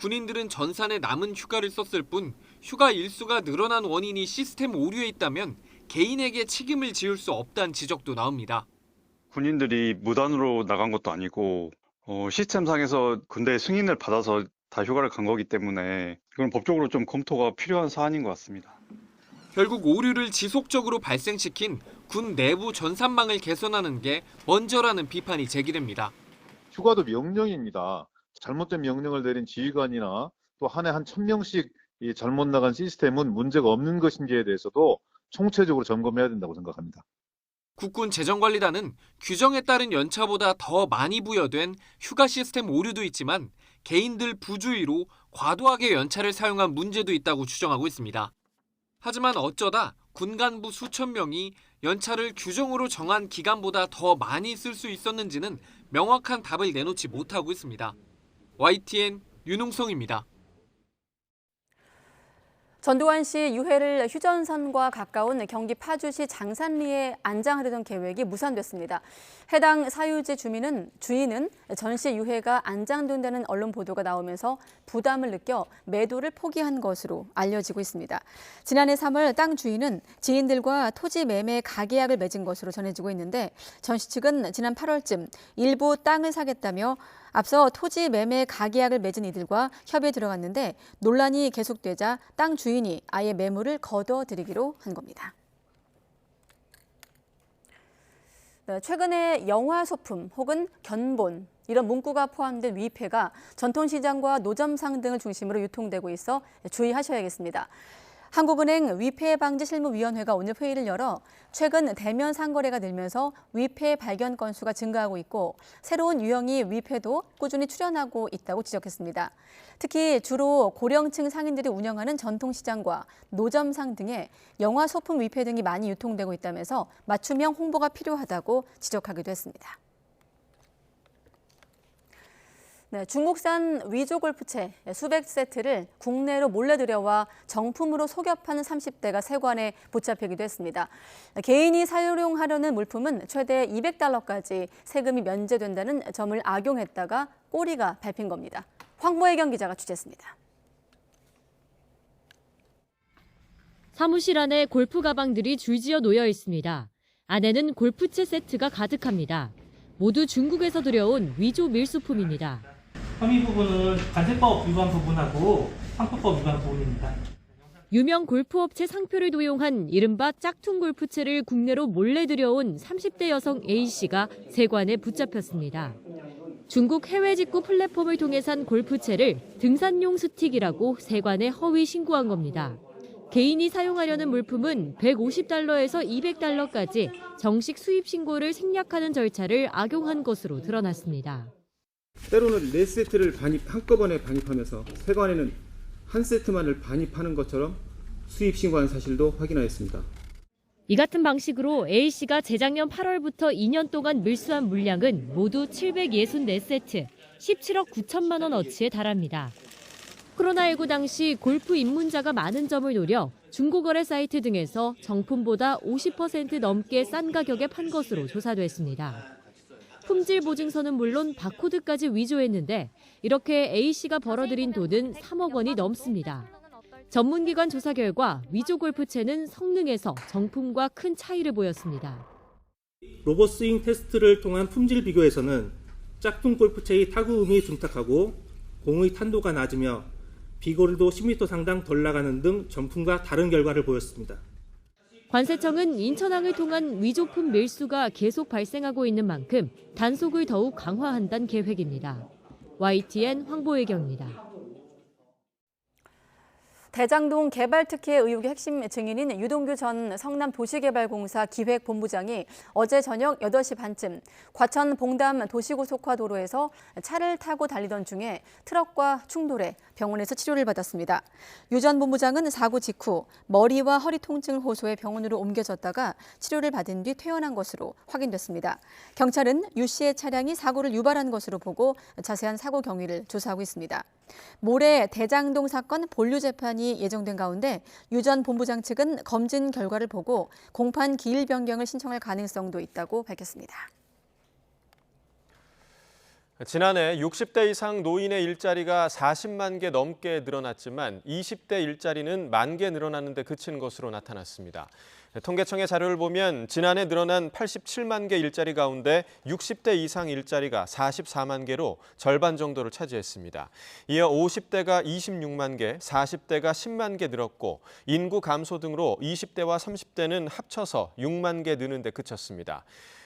Speaker 12: 군인들은 전산에 남은 휴가를 썼을 뿐 휴가 일수가 늘어난 원인이 시스템 오류에 있다면 개인에게 책임을 지을 수 없다는 지적도 나옵니다.
Speaker 15: 군인들이 무단으로 나간 것도 아니고 시스템상에서 군대 승인을 받아서 다 휴가를 간 거기 때문에 이건 법적으로 좀 검토가 필요한 사안인 것 같습니다.
Speaker 12: 결국 오류를 지속적으로 발생시킨 군 내부 전산망을 개선하는 게 먼저라는 비판이 제기됩니다.
Speaker 16: 휴가도 명령입니다. 잘못된 명령을 내린 지휘관이나 또 한 해 한 1,000명씩 잘못 나간 시스템은 문제가 없는 것인지에 대해서도 총체적으로 점검해야 된다고 생각합니다.
Speaker 12: 국군재정관리단은 규정에 따른 연차보다 더 많이 부여된 휴가 시스템 오류도 있지만 개인들 부주의로 과도하게 연차를 사용한 문제도 있다고 추정하고 있습니다. 하지만 어쩌다 군 간부 수천 명이 연차를 규정으로 정한 기간보다 더 많이 쓸 수 있었는지는 명확한 답을 내놓지 못하고 있습니다. YTN 윤웅성입니다.
Speaker 1: 전두환 씨 유해를 휴전선과 가까운 경기 파주시 장산리에 안장하려던 계획이 무산됐습니다. 해당 사유지 주인은 전 씨 유해가 안장된다는 언론 보도가 나오면서 부담을 느껴 매도를 포기한 것으로 알려지고 있습니다. 지난해 3월 땅 주인은 지인들과 토지 매매 가계약을 맺은 것으로 전해지고 있는데 전 씨 측은 지난 8월쯤 일부 땅을 사겠다며 앞서 토지 매매 가계약을 맺은 이들과 협의에 들어갔는데 논란이 계속되자 땅 주인이 아예 매물을 거둬들이기로 한 겁니다. 네, 최근에 영화 소품 혹은 견본 이런 문구가 포함된 위패가 전통시장과 노점상 등을 중심으로 유통되고 있어 주의하셔야겠습니다. 한국은행 위패방지실무위원회가 오늘 회의를 열어 최근 대면 상거래가 늘면서 위패 발견 건수가 증가하고 있고 새로운 유형의 위패도 꾸준히 출현하고 있다고 지적했습니다. 특히 주로 고령층 상인들이 운영하는 전통시장과 노점상 등에 영화 소품 위패 등이 많이 유통되고 있다면서 맞춤형 홍보가 필요하다고 지적하기도 했습니다. 네, 중국산 위조 골프채 수백 세트를 국내로 몰래 들여와 정품으로 속여 파는 30대가 세관에 붙잡히기도 했습니다. 개인이 사용하려는 물품은 최대 $200까지 세금이 면제된다는 점을 악용했다가 꼬리가 밟힌 겁니다. 황보혜경 기자가 취재했습니다.
Speaker 17: 사무실 안에 골프 가방들이 줄지어 놓여 있습니다. 안에는 골프채 세트가 가득합니다. 모두 중국에서 들여온 위조 밀수품입니다.
Speaker 18: 혐의 부분은 관세법 위반 부분하고 상표법 위반 부분입니다.
Speaker 17: 유명 골프업체 상표를 도용한 이른바 짝퉁 골프채를 국내로 몰래 들여온 30대 여성 A씨가 세관에 붙잡혔습니다. 중국 해외 직구 플랫폼을 통해 산 골프채를 등산용 스틱이라고 세관에 허위 신고한 겁니다. 개인이 사용하려는 물품은 $150에서 $200까지 정식 수입 신고를 생략하는 절차를 악용한 것으로 드러났습니다.
Speaker 19: 때로는 4세트를 한꺼번에 반입하면서 세관에는 한 세트만을 반입하는 것처럼 수입 신고한 사실도 확인하였습니다.
Speaker 17: 이 같은 방식으로 A씨가 재작년 8월부터 2년 동안 밀수한 물량은 모두 764세트, 17억 9천만 원어치에 달합니다. 코로나19 당시 골프 입문자가 많은 점을 노려 중고거래 사이트 등에서 정품보다 50% 넘게 싼 가격에 판 것으로 조사됐습니다. 품질 보증서는 물론 바코드까지 위조했는데 이렇게 A씨가 벌어들인 돈은 3억 원이 넘습니다. 전문기관 조사 결과 위조 골프채는 성능에서 정품과 큰 차이를 보였습니다.
Speaker 18: 로봇 스윙 테스트를 통한 품질 비교에서는 짝퉁 골프채의 타구음이 둔탁하고 공의 탄도가 낮으며 비거리도 10m 상당 덜 나가는 등 전품과 다른 결과를 보였습니다.
Speaker 17: 관세청은 인천항을 통한 위조품 밀수가 계속 발생하고 있는 만큼 단속을 더욱 강화한다는 계획입니다. YTN 황보혜경입니다.
Speaker 1: 대장동 개발 특혜 의혹의 핵심 증인인 유동규 전 성남도시개발공사 기획본부장이 어제 저녁 8시 반쯤 과천 봉담 도시고속화도로에서 차를 타고 달리던 중에 트럭과 충돌해 병원에서 치료를 받았습니다. 유 전 본부장은 사고 직후 머리와 허리 통증을 호소해 병원으로 옮겨졌다가 치료를 받은 뒤 퇴원한 것으로 확인됐습니다. 경찰은 유 씨의 차량이 사고를 유발한 것으로 보고 자세한 사고 경위를 조사하고 있습니다. 모레 대장동 사건 본류 재판이 예정된 가운데 유 전 본부장 측은 검진 결과를 보고 공판 기일 변경을 신청할 가능성도 있다고 밝혔습니다.
Speaker 2: 지난해 60대 이상 노인의 일자리가 40만 개 넘게 늘어났지만 20대 일자리는 1만 개 늘어나는 데 그친 것으로 나타났습니다. 통계청의 자료를 보면 지난해 늘어난 87만 개 일자리 가운데 60대 이상 일자리가 44만 개로 절반 정도를 차지했습니다. 이어 50대가 26만 개, 40대가 10만 개 늘었고 인구 감소 등으로 20대와 30대는 합쳐서 6만 개 느는 데 그쳤습니다.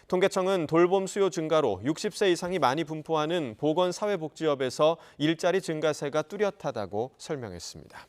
Speaker 2: 통계청은 돌봄 수요 증가로 60세 이상이 많이 분포하는 보건사회복지업에서 일자리 증가세가 뚜렷하다고 설명했습니다.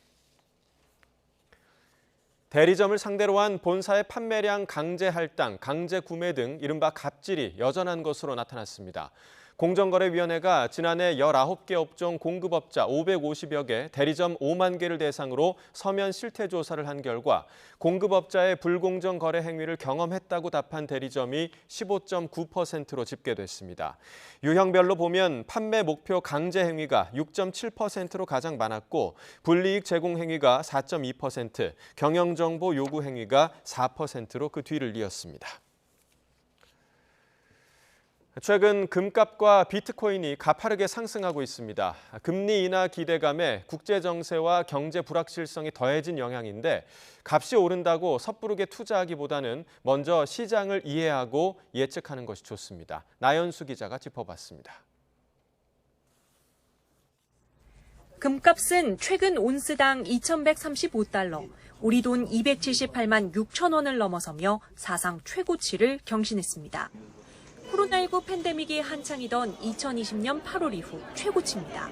Speaker 2: 대리점을 상대로 한 본사의 판매량 강제 할당, 강제 구매 등 이른바 갑질이 여전한 것으로 나타났습니다. 공정거래위원회가 지난해 19개 업종 공급업자 550여 개, 대리점 5만 개를 대상으로 서면 실태 조사를 한 결과 공급업자의 불공정 거래 행위를 경험했다고 답한 대리점이 15.9%로 집계됐습니다. 유형별로 보면 판매 목표 강제 행위가 6.7%로 가장 많았고 불이익 제공 행위가 4.2%, 경영정보 요구 행위가 4%로 그 뒤를 이었습니다. 최근 금값과 비트코인이 가파르게 상승하고 있습니다. 금리 인하 기대감에 국제 정세와 경제 불확실성이 더해진 영향인데 값이 오른다고 섣부르게 투자하기보다는 먼저 시장을 이해하고 예측하는 것이 좋습니다. 나연수 기자가 짚어봤습니다.
Speaker 20: 금값은 최근 온스당 2,135달러, 우리 돈 278만 6천 원을 넘어서며 사상 최고치를 경신했습니다. 코로나19 팬데믹이 한창이던 2020년 8월 이후 최고치입니다.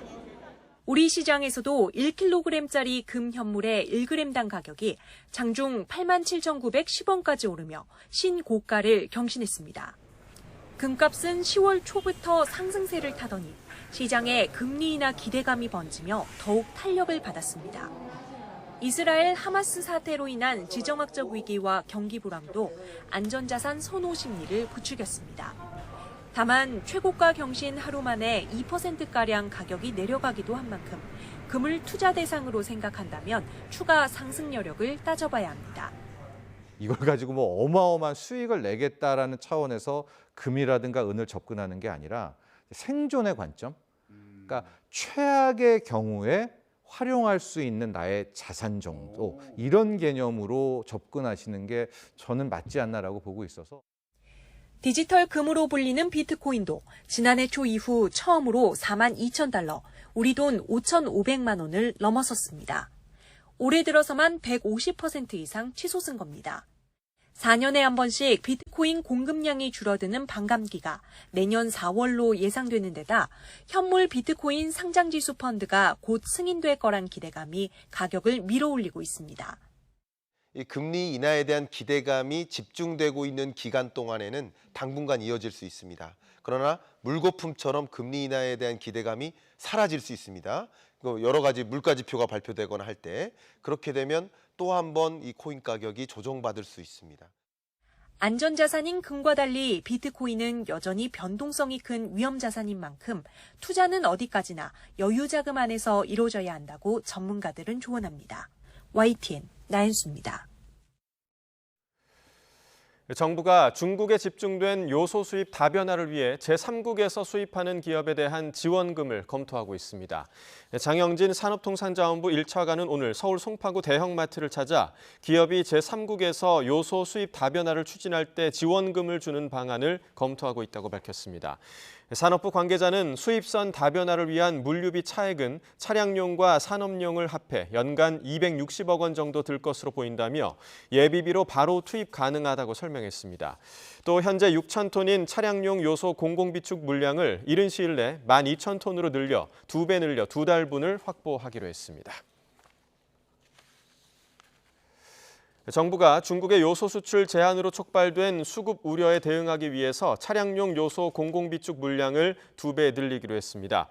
Speaker 20: 우리 시장에서도 1kg짜리 금 현물의 1g당 가격이 장중 87,910원까지 오르며 신고가를 경신했습니다. 금값은 10월 초부터 상승세를 타더니 시장에 금리 인하 기대감이 번지며 더욱 탄력을 받았습니다. 이스라엘 하마스 사태로 인한 지정학적 위기와 경기 불황도 안전자산 선호 심리를 부추겼습니다. 다만 최고가 경신 하루 만에 2%가량 가격이 내려가기도 한 만큼 금을 투자 대상으로 생각한다면 추가 상승 여력을 따져봐야 합니다.
Speaker 21: 이걸 가지고 뭐 어마어마한 수익을 내겠다라는 차원에서 금이라든가 은을 접근하는 게 아니라 생존의 관점, 그러니까 최악의 경우에 활용할 수 있는 나의 자산 정도, 이런 개념으로 접근하시는 게 저는 맞지 않나라고 보고 있어서.
Speaker 20: 디지털 금으로 불리는 비트코인도 지난해 초 이후 처음으로 42,000달러, 우리 돈 5,500만 원을 넘어섰습니다. 올해 들어서만 150% 이상 치솟은 겁니다. 4년에 한 번씩 비트코인 공급량이 줄어드는 반감기가 내년 4월로 예상되는 데다 현물 비트코인 상장지수 펀드가 곧 승인될 거란 기대감이 가격을 밀어올리고 있습니다.
Speaker 22: 이 금리 인하에 대한 기대감이 집중되고 있는 기간 동안에는 당분간 이어질 수 있습니다. 그러나 물거품처럼 금리 인하에 대한 기대감이 사라질 수 있습니다. 여러 가지 물가 지표가 발표되거나 할 때 그렇게 되면 또 한 번 이 코인 가격이 조정받을 수 있습니다.
Speaker 20: 안전자산인 금과 달리 비트코인은 여전히 변동성이 큰 위험자산인 만큼 투자는 어디까지나 여유자금 안에서 이루어져야 한다고 전문가들은 조언합니다. YTN 나연수입니다.
Speaker 2: 정부가 중국에 집중된 요소 수입 다변화를 위해 제3국에서 수입하는 기업에 대한 지원금을 검토하고 있습니다. 장영진 산업통상자원부 1차관은 오늘 서울 송파구 대형마트를 찾아 기업이 제3국에서 요소 수입 다변화를 추진할 때 지원금을 주는 방안을 검토하고 있다고 밝혔습니다. 산업부 관계자는 수입선 다변화를 위한 물류비 차액은 차량용과 산업용을 합해 연간 260억 원 정도 들 것으로 보인다며 예비비로 바로 투입 가능하다고 설명했습니다. 또 현재 6,000톤인 차량용 요소 공공비축 물량을 이른 시일 내 12,000톤으로 늘려 2배 늘려 2달분을 확보하기로 했습니다. 정부가 중국의 요소 수출 제한으로 촉발된 수급 우려에 대응하기 위해서 차량용 요소 공공비축 물량을 2배 늘리기로 했습니다.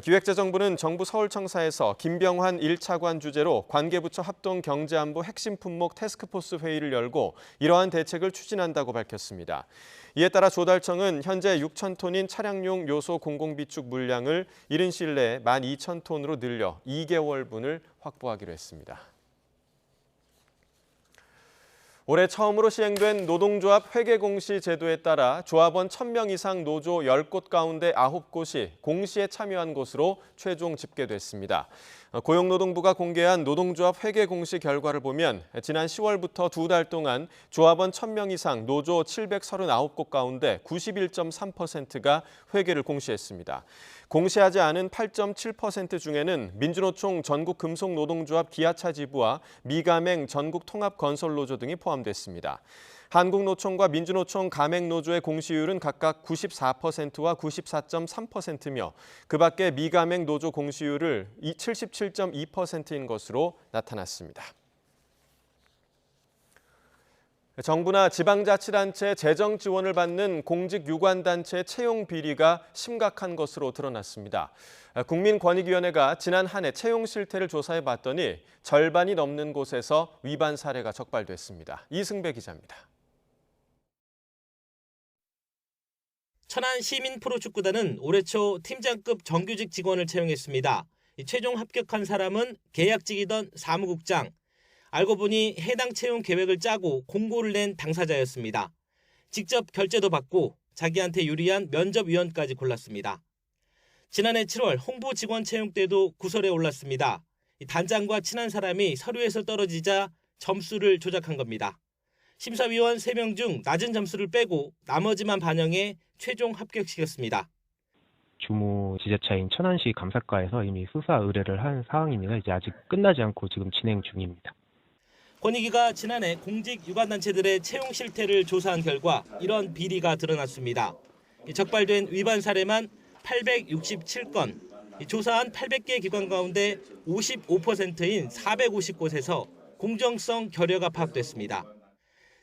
Speaker 2: 기획재정부는 정부 서울청사에서 김병환 1차관 주재로 관계부처 합동경제안보 핵심 품목 태스크포스 회의를 열고 이러한 대책을 추진한다고 밝혔습니다. 이에 따라 조달청은 현재 6,000톤인 차량용 요소 공공비축 물량을 이른 시일 내에 12,000톤으로 늘려 2개월분을 확보하기로 했습니다. 올해 처음으로 시행된 노동조합 회계공시 제도에 따라 조합원 1,000명 이상 노조 10곳 가운데 9곳이 공시에 참여한 곳으로 최종 집계됐습니다. 고용노동부가 공개한 노동조합 회계공시 결과를 보면 지난 10월부터 2달 동안 조합원 1,000명 이상 노조 739곳 가운데 91.3%가 회계를 공시했습니다. 공시하지 않은 8.7% 중에는 민주노총 전국금속노동조합 기아차 지부와 미가맹 전국통합건설노조 등이 포함됐습니다. 한국노총과 민주노총 가맹노조의 공시율은 각각 94%와 94.3%며 그 밖에 미가맹 노조 공시율을 77.2%인 것으로 나타났습니다. 정부나 지방자치단체 재정 지원을 받는 공직유관단체 채용 비리가 심각한 것으로 드러났습니다. 국민권익위원회가 지난 한 해 채용 실태를 조사해 봤더니 절반이 넘는 곳에서 위반 사례가 적발됐습니다. 이승배 기자입니다.
Speaker 4: 천안 시민 프로축구단은 올해 초 팀장급 정규직 직원을 채용했습니다. 최종 합격한 사람은 계약직이던 사무국장. 알고 보니 해당 채용 계획을 짜고 공고를 낸 당사자였습니다. 직접 결제도 받고 자기한테 유리한 면접위원까지 골랐습니다. 지난해 7월 홍보 직원 채용 때도 구설에 올랐습니다. 단장과 친한 사람이 서류에서 떨어지자 점수를 조작한 겁니다. 심사위원 3명 중 낮은 점수를 빼고 나머지만 반영해 최종 합격시켰습니다.
Speaker 5: 주무 지자체인 천안시 감사과에서 이미 수사 의뢰를 한 사항이니까 이제 아직 끝나지 않고 지금 진행 중입니다.
Speaker 4: 권익위가 지난해 공직 유관단체들의 채용 실태를 조사한 결과 이런 비리가 드러났습니다. 적발된 위반 사례만 867건, 조사한 800개 기관 가운데 55%인 450곳에서 공정성 결여가 파악됐습니다.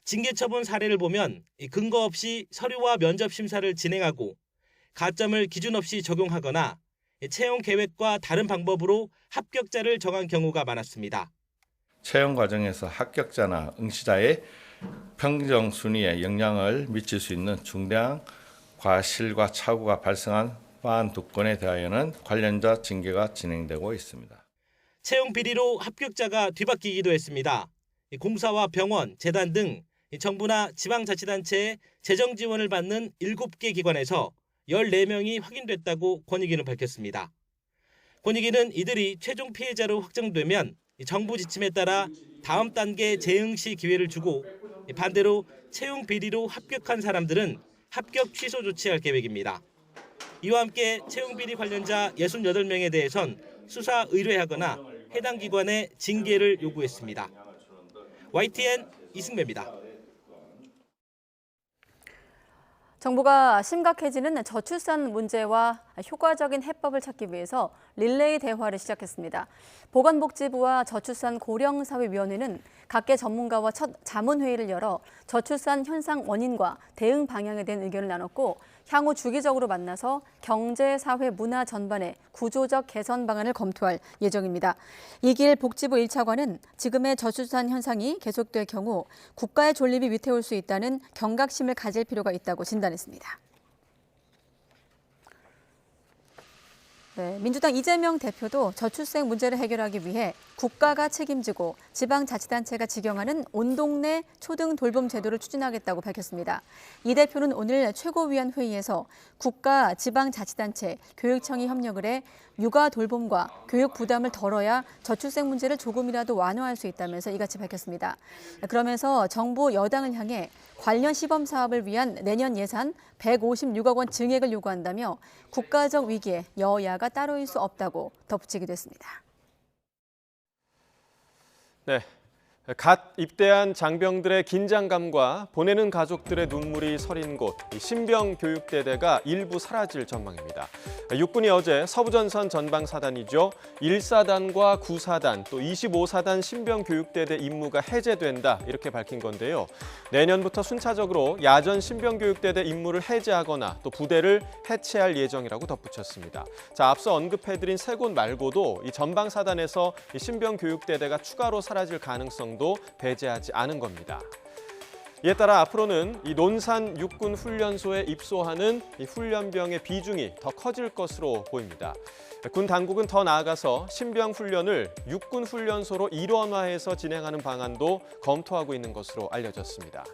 Speaker 4: 징계 처분 사례를 보면 근거 없이 서류와 면접 심사를 진행하고 가점을 기준 없이 적용하거나 채용 계획과 다른 방법으로 합격자를 정한 경우가 많았습니다.
Speaker 23: 채용 과정에서 합격자나 응시자의 평정 순위에 영향을 미칠 수 있는 중대한 과실과 착오가 발생한 반 2건에 대하여는 관련자 징계가 진행되고 있습니다.
Speaker 4: 채용 비리로 합격자가 뒤바뀌기도 했습니다. 공사와 병원, 재단 등 정부나 지방자치단체의 재정 지원을 받는 7개 기관에서 14명이 확인됐다고 권익위는 밝혔습니다. 권익위는 이들이 최종 피해자로 확정되면 정부 지침에 따라 다음 단계 재응시 기회를 주고 반대로 채용 비리로 합격한 사람들은 합격 취소 조치할 계획입니다. 이와 함께 채용 비리 관련자 68명에 대해선 수사 의뢰하거나 해당 기관에 징계를 요구했습니다. YTN 이승배입니다.
Speaker 1: 정부가 심각해지는 저출산 문제와 효과적인 해법을 찾기 위해서 릴레이 대화를 시작했습니다. 보건복지부와 저출산 고령사회위원회는 각계 전문가와 첫 자문회의를 열어 저출산 현상 원인과 대응 방향에 대한 의견을 나눴고 향후 주기적으로 만나서 경제, 사회, 문화 전반의 구조적 개선 방안을 검토할 예정입니다. 이길 복지부 1차관은 지금의 저출산 현상이 계속될 경우 국가의 존립이 위태로울 수 있다는 경각심을 가질 필요가 있다고 진단했습니다. 네, 민주당 이재명 대표도 저출생 문제를 해결하기 위해 국가가 책임지고 지방자치단체가 직영하는 온 동네 초등 돌봄 제도를 추진하겠다고 밝혔습니다. 이 대표는 오늘 최고위원 회의에서 국가, 지방자치단체, 교육청이 협력을 해 육아 돌봄과 교육 부담을 덜어야 저출생 문제를 조금이라도 완화할 수 있다면서 이같이 밝혔습니다. 그러면서 정부 여당을 향해 관련 시범 사업을 위한 내년 예산 156억 원 증액을 요구한다며 국가적 위기에 여야가 따로일 수 없다고 덧붙이기도 했습니다.
Speaker 2: 네. 갓 입대한 장병들의 긴장감과 보내는 가족들의 눈물이 서린 곳, 신병교육대대가 일부 사라질 전망입니다. 육군이 어제 서부전선 전방사단이죠. 1사단과 9사단, 또 25사단 신병교육대대 임무가 해제된다 이렇게 밝힌 건데요. 내년부터 순차적으로 야전 신병교육대대 임무를 해제하거나 또 부대를 해체할 예정이라고 덧붙였습니다. 자, 앞서 언급해드린 세 곳 말고도 이 전방사단에서 이 신병교육대대가 추가로 사라질 가능성도 배제하지 않은 겁니다. 이에 따라 앞으로는 이 논산 육군 훈련소에 입소하는 이 훈련병의 비중이 더 커질 것으로 보입니다. 군 당국은 더 나아가서 신병 훈련을 육군 훈련소로 일원화해서 진행하는 방안도 검토하고 있는 것으로 알려졌습니다.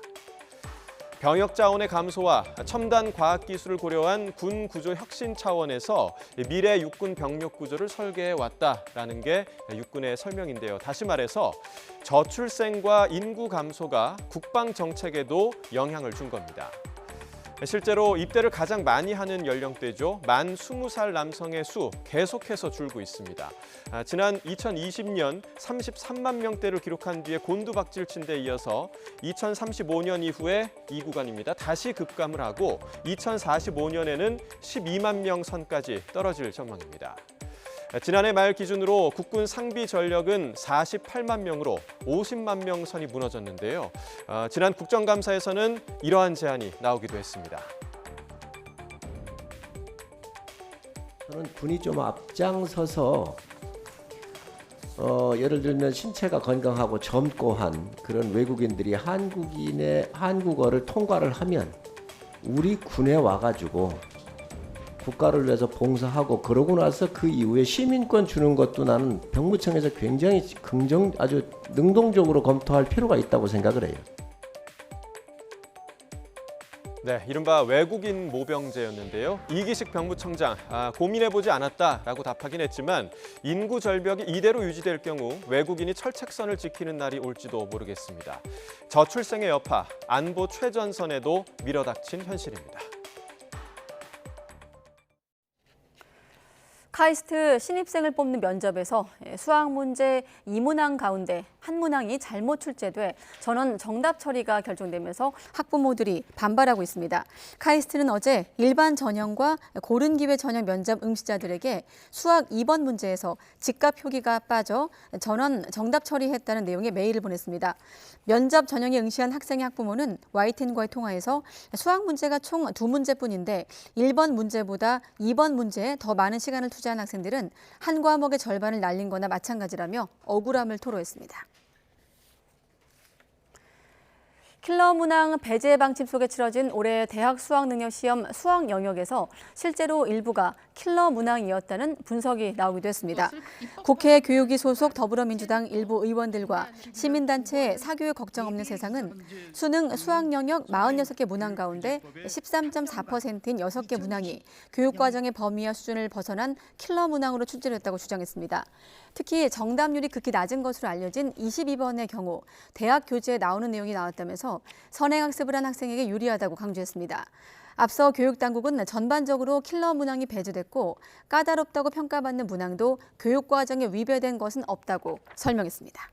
Speaker 2: 병역 자원의 감소와 첨단 과학 기술을 고려한 군 구조 혁신 차원에서 미래 육군 병력 구조를 설계해 왔다라는 게 육군의 설명인데요. 다시 말해서 저출생과 인구 감소가 국방 정책에도 영향을 준 겁니다. 실제로 입대를 가장 많이 하는 연령대죠. 만 20살 남성의 수 계속해서 줄고 있습니다. 지난 2020년 33만 명대를 기록한 뒤에 곤두박질 친 데 이어서 2035년 이후에 이 구간입니다. 다시 급감을 하고 2045년에는 12만 명 선까지 떨어질 전망입니다. 지난해 말 기준으로 국군 상비 전력은 48만 명으로 50만 명 선이 무너졌는데요. 지난 국정감사에서는 이러한 제안이 나오기도 했습니다.
Speaker 3: 저는 군이 좀 앞장서서 예를 들면 신체가 건강하고 젊고 한 그런 외국인들이 한국어를 통과를 하면 우리 군에 와가지고 국가를 위해서 봉사하고 그러고 나서 그 이후에 시민권 주는 것도 나는 병무청에서 굉장히 아주 능동적으로 검토할 필요가 있다고 생각을 해요.
Speaker 2: 네, 이른바 외국인 모병제였는데요. 이기식 병무청장, 고민해보지 않았다라고 답하긴 했지만 인구 절벽이 이대로 유지될 경우 외국인이 철책선을 지키는 날이 올지도 모르겠습니다. 저출생의 여파, 안보 최전선에도 밀어닥친 현실입니다.
Speaker 1: 카이스트 신입생을 뽑는 면접에서 수학 문제 2문항 가운데 한 문항이 잘못 출제돼 전원 정답 처리가 결정되면서 학부모들이 반발하고 있습니다. 카이스트는 어제 일반 전형과 고른 기회 전형 면접 응시자들에게 수학 2번 문제에서 직각 표기가 빠져 전원 정답 처리했다는 내용의 메일을 보냈습니다. 면접 전형에 응시한 학생의 학부모는 YTN과의 통화에서 수학 문제가 총 2문제뿐인데 1번 문제보다 2번 문제에 더 많은 시간을 투자한 학생들은 한 과목의 절반을 날린 거나 마찬가지라며 억울함을 토로했습니다. 킬러 문항 배제 방침 속에 치러진 올해 대학 수학능력시험 수학 영역에서 실제로 일부가 킬러 문항이었다는 분석이 나오기도 했습니다. 국회 교육위 소속 더불어민주당 일부 의원들과 시민단체 사교육 걱정 없는 세상은 수능 수학 영역 46개 문항 가운데 13.4%인 6개 문항이 교육과정의 범위와 수준을 벗어난 킬러 문항으로 출제됐다고 주장했습니다. 특히 정답률이 극히 낮은 것으로 알려진 22번의 경우 대학 교재에 나오는 내용이 나왔다면서 선행학습을 한 학생에게 유리하다고 강조했습니다. 앞서 교육당국은 전반적으로 킬러 문항이 배제됐고 까다롭다고 평가받는 문항도 교육과정에 위배된 것은 없다고 설명했습니다.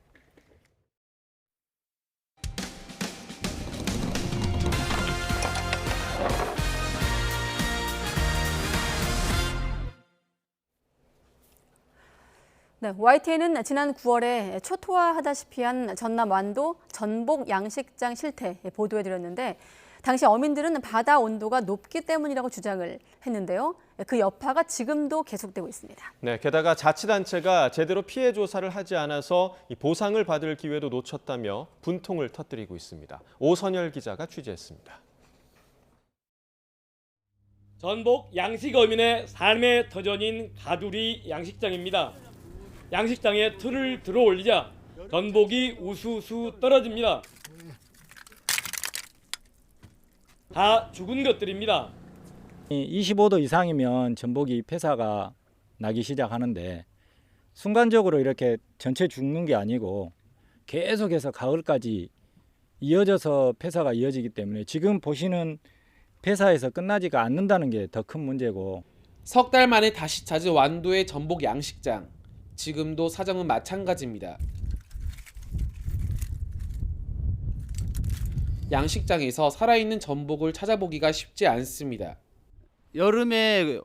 Speaker 1: 네, YTN은 지난 9월에 초토화하다시피 한 전남 완도 전복 양식장 실태 보도해드렸는데 당시 어민들은 바다 온도가 높기 때문이라고 주장을 했는데요. 그 여파가 지금도 계속되고 있습니다.
Speaker 2: 네, 게다가 자치단체가 제대로 피해 조사를 하지 않아서 이 보상을 받을 기회도 놓쳤다며 분통을 터뜨리고 있습니다. 오선열 기자가 취재했습니다.
Speaker 7: 전복 양식 어민의 삶의 터전인 가두리 양식장입니다. 양식장에 틀을 들어 올리자 전복이 우수수 떨어집니다. 다 죽은 것들입니다.
Speaker 8: 25도 이상이면 전복이 폐사가 나기 시작하는데 순간적으로 이렇게 전체 죽는 게 아니고 계속해서 가을까지 이어져서 폐사가 이어지기 때문에 지금 보시는 폐사에서 끝나지가 않는다는 게 더 큰 문제고.
Speaker 6: 석 달 만에 다시 찾은 완도의 전복 양식장. 지금도 사정은 마찬가지입니다. 양식장에서 살아있는 전복을 찾아보기가 쉽지 않습니다.
Speaker 9: 여름에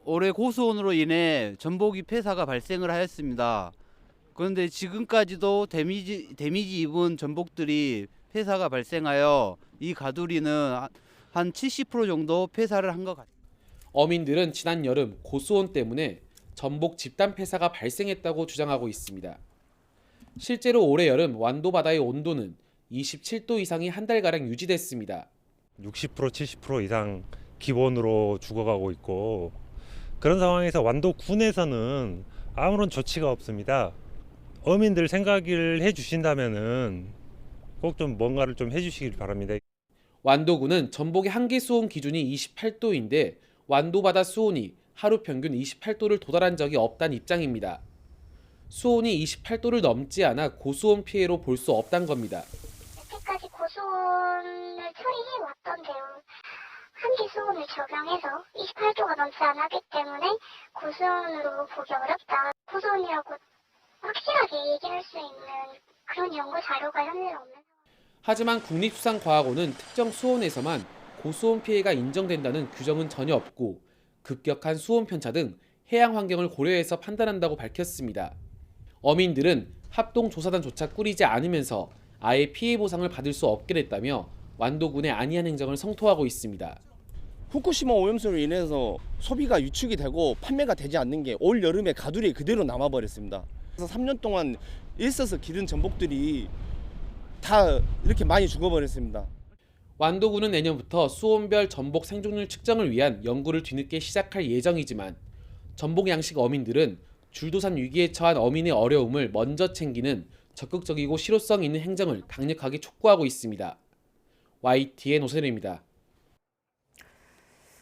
Speaker 9: 올해 고수온으로 인해 전복이 폐사가 발생을 하였습니다. 그런데 지금까지도 데미지 입은 전복들이 폐사가 발생하여 이 가두리는 한 70% 정도 폐사를 한 것 같습니다.
Speaker 6: 어민들은 지난 여름 고수온 때문에 전복 집단 폐사가 발생했다고 주장하고 있습니다. 실제로 올해 여름 완도 바다의 온도는 27도 이상이 한 달가량 유지됐습니다.
Speaker 10: 60% 70% 이상 기본으로 죽어가고 있고, 그런 상황에서 완도군에서는 아무런 조치가 없습니다. 어민들 생각을 해주신다면은 꼭 좀 뭔가를 좀 해주시길 바랍니다.
Speaker 6: 완도군은 전복의 한계 수온 기준이 28도인데 완도 바다 수온이 하루 평균 28도를 도달한 적이 없다는 입장입니다. 수온이 28도를 넘지 않아 고수온 피해로 볼 수 없다는 겁니다.
Speaker 24: 여태까지 고수온을 처리해 왔던데요. 한계 수온을 적용해서 28도가 넘지 않았기 때문에 고수온으로 보기 어렵다. 고수온이라고 확실하게 얘기할 수 있는 그런 연구 자료가 현재 없는.
Speaker 6: 하지만 국립수산과학원은 특정 수온에서만 고수온 피해가 인정된다는 규정은 전혀 없고 급격한 수온 편차 등 해양 환경을 고려해서 판단한다고 밝혔습니다. 어민들은 합동조사단조차 꾸리지 않으면서 아예 피해 보상을 받을 수 없게 됐다며 완도군의 안이한 행정을 성토하고 있습니다.
Speaker 25: 후쿠시마 오염수로 인해서 소비가 위축이 되고 판매가 되지 않는 게 올 여름에 가두리에 그대로 남아버렸습니다. 그래서 3년 동안 일서서 기른 전복들이 다 이렇게 많이 죽어버렸습니다.
Speaker 6: 완도군은 내년부터 수온별 전복 생존율 측정을 위한 연구를 뒤늦게 시작할 예정이지만 전복 양식 어민들은 줄도산 위기에 처한 어민의 어려움을 먼저 챙기는 적극적이고 실효성 있는 행정을 강력하게 촉구하고 있습니다. YTN 노세르입니다.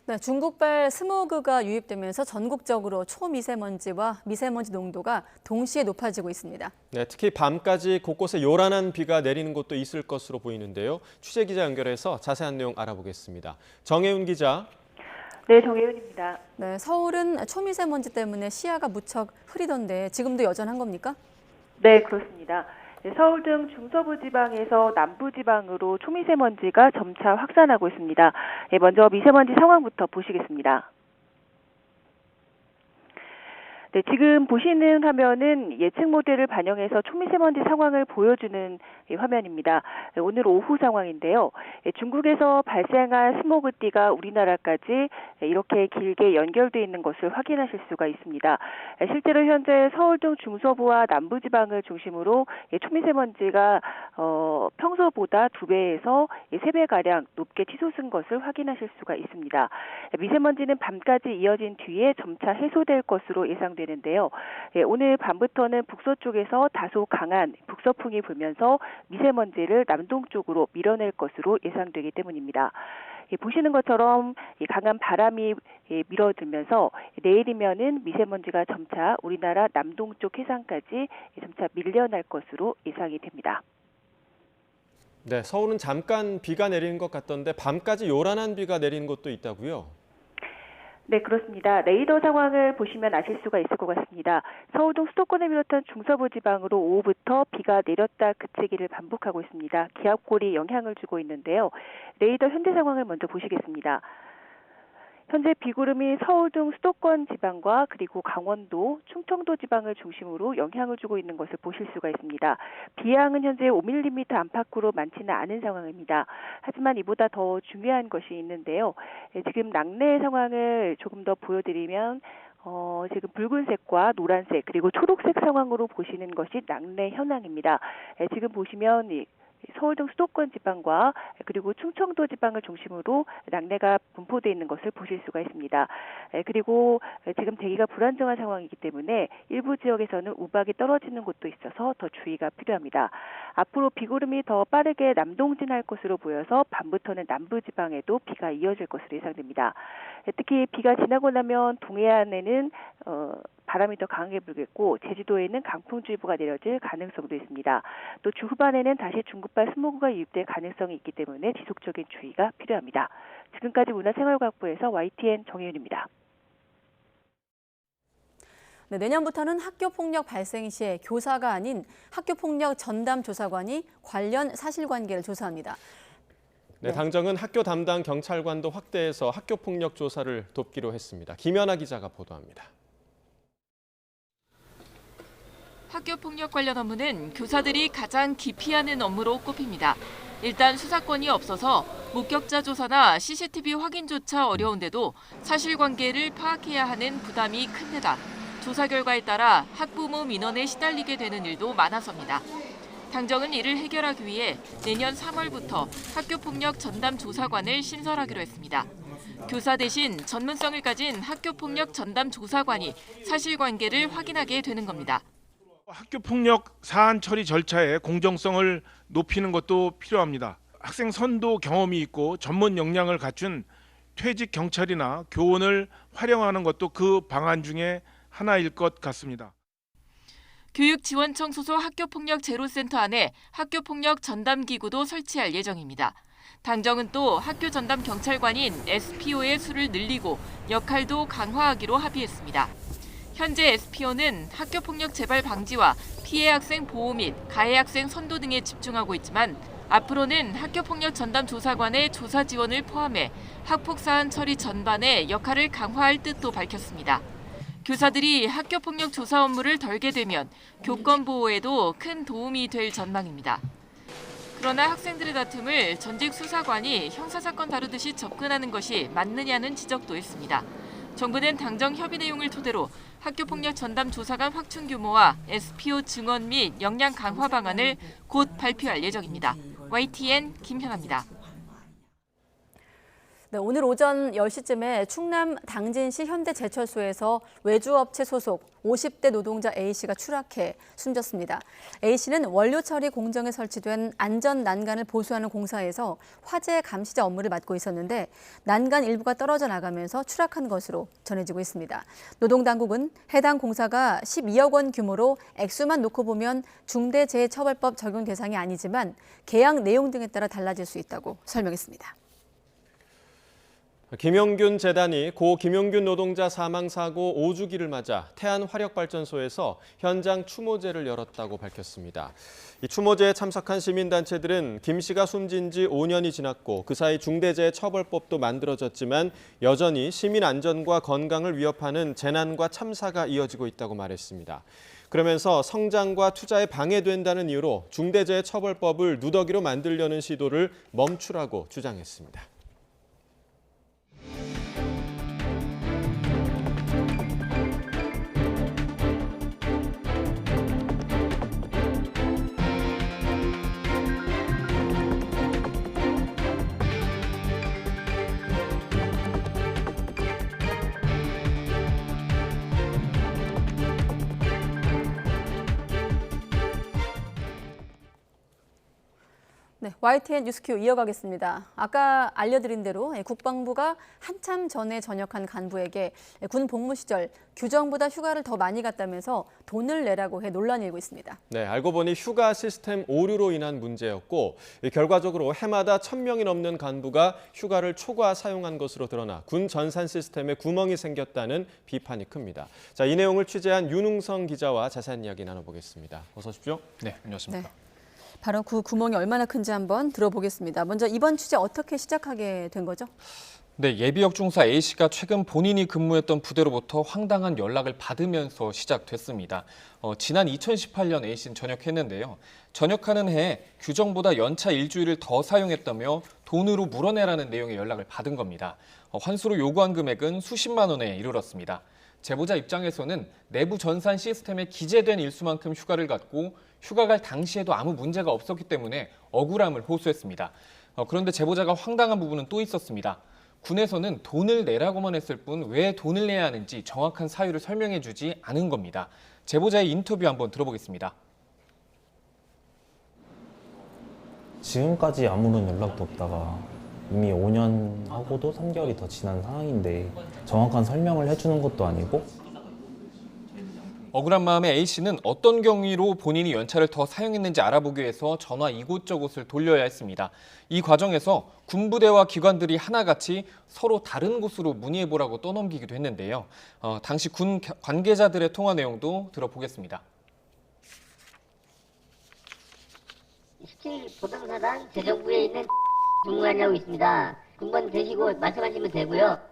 Speaker 1: 네, 중국발 스모그가 유입되면서 전국적으로 초미세먼지와 미세먼지 농도가 동시에 높아지고 있습니다.
Speaker 2: 네, 특히 밤까지 곳곳에 요란한 비가 내리는 곳도 있을 것으로 보이는데요. 취재 기자 연결해서 자세한 내용 알아보겠습니다. 정혜윤 기자.
Speaker 26: 네, 정혜윤입니다.
Speaker 1: 네, 서울은 초미세먼지 때문에 시야가 무척 흐리던데 지금도 여전한 겁니까?
Speaker 26: 네, 그렇습니다. 서울 등 중서부 지방에서 남부 지방으로 초미세먼지가 점차 확산하고 있습니다. 먼저 미세먼지 상황부터 보시겠습니다. 네, 지금 보시는 화면은 예측 모델을 반영해서 초미세먼지 상황을 보여주는 화면입니다. 오늘 오후 상황인데요. 중국에서 발생한 스모그띠가 우리나라까지 이렇게 길게 연결되어 있는 것을 확인하실 수가 있습니다. 실제로 현재 서울 등 중서부와 남부지방을 중심으로 초미세먼지가 평소보다 2배에서 3배가량 높게 치솟은 것을 확인하실 수가 있습니다. 미세먼지는 밤까지 이어진 뒤에 점차 해소될 것으로 예상되는데요. 오늘 밤부터는 북서쪽에서 다소 강한 북서풍이 불면서 미세먼지를 남동쪽으로 밀어낼 것으로 예상되기 때문입니다. 보시는 것처럼 강한 바람이 밀어들면서 내일이면은 미세먼지가 점차 우리나라 남동쪽 해상까지 점차 밀려날 것으로 예상이 됩니다.
Speaker 2: 네, 서울은 잠깐 비가 내리는 것 같던데 밤까지 요란한 비가 내리는 곳도 있다고요?
Speaker 26: 네, 그렇습니다. 레이더 상황을 보시면 아실 수가 있을 것 같습니다. 서울 등 수도권을 비롯한 중서부 지방으로 오후부터 비가 내렸다 그치기를 반복하고 있습니다. 기압골이 영향을 주고 있는데요. 레이더 현재 상황을 먼저 보시겠습니다. 현재 비구름이 서울 등 수도권 지방과 그리고 강원도, 충청도 지방을 중심으로 영향을 주고 있는 것을 보실 수가 있습니다. 비양은 현재 5mm 안팎으로 많지는 않은 상황입니다. 하지만 이보다 더 중요한 것이 있는데요. 지금 낙뢰 상황을 조금 더 보여드리면 지금 붉은색과 노란색 그리고 초록색 상황으로 보시는 것이 낙뢰 현황입니다. 지금 보시면 서울 등 수도권 지방과 그리고 충청도 지방을 중심으로 낙뢰가 분포되어 있는 것을 보실 수가 있습니다. 그리고 지금 대기가 불안정한 상황이기 때문에 일부 지역에서는 우박이 떨어지는 곳도 있어서 더 주의가 필요합니다. 앞으로 비구름이 더 빠르게 남동진할 것으로 보여서 밤부터는 남부 지방에도 비가 이어질 것으로 예상됩니다. 특히 비가 지나고 나면 동해안에는 바람이 더 강하게 불겠고 제주도에는 강풍주의보가 내려질 가능성도 있습니다. 또 주 후반에는 다시 중급발 스모그가 유입될 가능성이 있기 때문에 지속적인 주의가 필요합니다. 지금까지 문화생활과학부에서 YTN 정혜윤입니다.
Speaker 1: 네, 내년부터는 학교폭력 발생 시에 교사가 아닌 학교폭력 전담조사관이 관련 사실관계를 조사합니다.
Speaker 2: 네, 당정은 학교 담당 경찰관도 확대해서 학교폭력 조사를 돕기로 했습니다. 김연아 기자가 보도합니다.
Speaker 11: 학교폭력 관련 업무는 교사들이 가장 기피하는 업무로 꼽힙니다. 일단 수사권이 없어서 목격자 조사나 CCTV 확인조차 어려운데도 사실관계를 파악해야 하는 부담이 큰 데다 조사 결과에 따라 학부모 민원에 시달리게 되는 일도 많아서입니다. 당정은 이를 해결하기 위해 내년 3월부터 학교폭력 전담조사관을 신설하기로 했습니다. 교사 대신 전문성을 가진 학교폭력 전담조사관이 사실관계를 확인하게 되는 겁니다.
Speaker 12: 학교폭력 사안 처리 절차의 공정성을 높이는 것도 필요합니다. 학생 선도 경험이 있고 전문 역량을 갖춘 퇴직 경찰이나 교원을 활용하는 것도 그 방안 중에 하나일 것 같습니다.
Speaker 11: 교육지원청 소속 학교폭력 제로센터 안에 학교폭력 전담기구도 설치할 예정입니다. 당정은 또 학교 전담 경찰관인 SPO의 수를 늘리고 역할도 강화하기로 합의했습니다. 현재 SPO는 학교폭력 재발 방지와 피해 학생 보호 및 가해 학생 선도 등에 집중하고 있지만 앞으로는 학교폭력 전담 조사관의 조사 지원을 포함해 학폭 사안 처리 전반의 역할을 강화할 뜻도 밝혔습니다. 교사들이 학교폭력 조사 업무를 덜게 되면 교권 보호에도 큰 도움이 될 전망입니다. 그러나 학생들의 다툼을 전직 수사관이 형사사건 다루듯이 접근하는 것이 맞느냐는 지적도 있습니다. 정부는 당정 협의 내용을 토대로 학교폭력 전담 조사관 확충 규모와 SPO 증원 및 역량 강화 방안을 곧 발표할 예정입니다. YTN 김현아입니다.
Speaker 1: 네, 오늘 오전 10시쯤에 충남 당진시 현대제철소에서 외주업체 소속 50대 노동자 A씨가 추락해 숨졌습니다. A씨는 원료 처리 공정에 설치된 안전 난간을 보수하는 공사에서 화재 감시자 업무를 맡고 있었는데 난간 일부가 떨어져 나가면서 추락한 것으로 전해지고 있습니다. 노동당국은 해당 공사가 12억 원 규모로 액수만 놓고 보면 중대재해처벌법 적용 대상이 아니지만 계약 내용 등에 따라 달라질 수 있다고 설명했습니다.
Speaker 2: 김용균 재단이 고 김용균 노동자 사망 사고 5주기를 맞아 태안화력발전소에서 현장 추모제를 열었다고 밝혔습니다. 이 추모제에 참석한 시민단체들은 김 씨가 숨진 지 5년이 지났고 그 사이 중대재해처벌법도 만들어졌지만 여전히 시민 안전과 건강을 위협하는 재난과 참사가 이어지고 있다고 말했습니다. 그러면서 성장과 투자에 방해된다는 이유로 중대재해처벌법을 누더기로 만들려는 시도를 멈추라고 주장했습니다.
Speaker 1: 네, YTN 뉴스큐 이어가겠습니다. 아까 알려드린 대로 국방부가 한참 전에 전역한 간부에게 군 복무 시절 규정보다 휴가를 더 많이 갔다면서 돈을 내라고 해 논란이 일고 있습니다.
Speaker 2: 네, 알고 보니 휴가 시스템 오류로 인한 문제였고 결과적으로 해마다 1,000명이 넘는 간부가 휴가를 초과 사용한 것으로 드러나 군 전산 시스템에 구멍이 생겼다는 비판이 큽니다. 자, 이 내용을 취재한 윤웅성 기자와 자세한 이야기 나눠보겠습니다. 어서 오십시오.
Speaker 13: 네, 안녕하십니까.
Speaker 1: 네. 바로 그 구멍이 얼마나 큰지 한번 들어보겠습니다. 먼저 이번 취재 어떻게 시작하게 된 거죠?
Speaker 13: 네, 예비역 중사 A씨가 최근 본인이 근무했던 부대로부터 황당한 연락을 받으면서 시작됐습니다. 지난 2018년 A씨는 전역했는데요. 전역하는 해에 규정보다 연차 일주일을 더 사용했다며 돈으로 물어내라는 내용의 연락을 받은 겁니다. 환수로 요구한 금액은 수십만 원에 이르렀습니다. 제보자 입장에서는 내부 전산 시스템에 기재된 일수만큼 휴가를 갖고 휴가 갈 당시에도 아무 문제가 없었기 때문에 억울함을 호소했습니다. 그런데 제보자가 황당한 부분은 또 있었습니다. 군에서는 돈을 내라고만 했을 뿐 왜 돈을 내야 하는지 정확한 사유를 설명해 주지 않은 겁니다. 제보자의 인터뷰 한번 들어보겠습니다.
Speaker 14: 지금까지 아무런 연락도 없다가 이미 5년 하고도 3개월이 더 지난 상황인데 정확한 설명을 해주는 것도 아니고
Speaker 13: 억울한 마음에 A씨는 어떤 경위로 본인이 연차를 더 사용했는지 알아보기 위해서 전화 이곳저곳을 돌려야 했습니다. 이 과정에서 군부대와 기관들이 하나같이 서로 다른 곳으로 문의해보라고 떠넘기기도 했는데요. 당시 군 관계자들의 통화 내용도 들어보겠습니다.
Speaker 15: 17 보병사단 재정부에 있는 중무관이라고 있습니다. 군번 되시고 말씀하시면 되고요.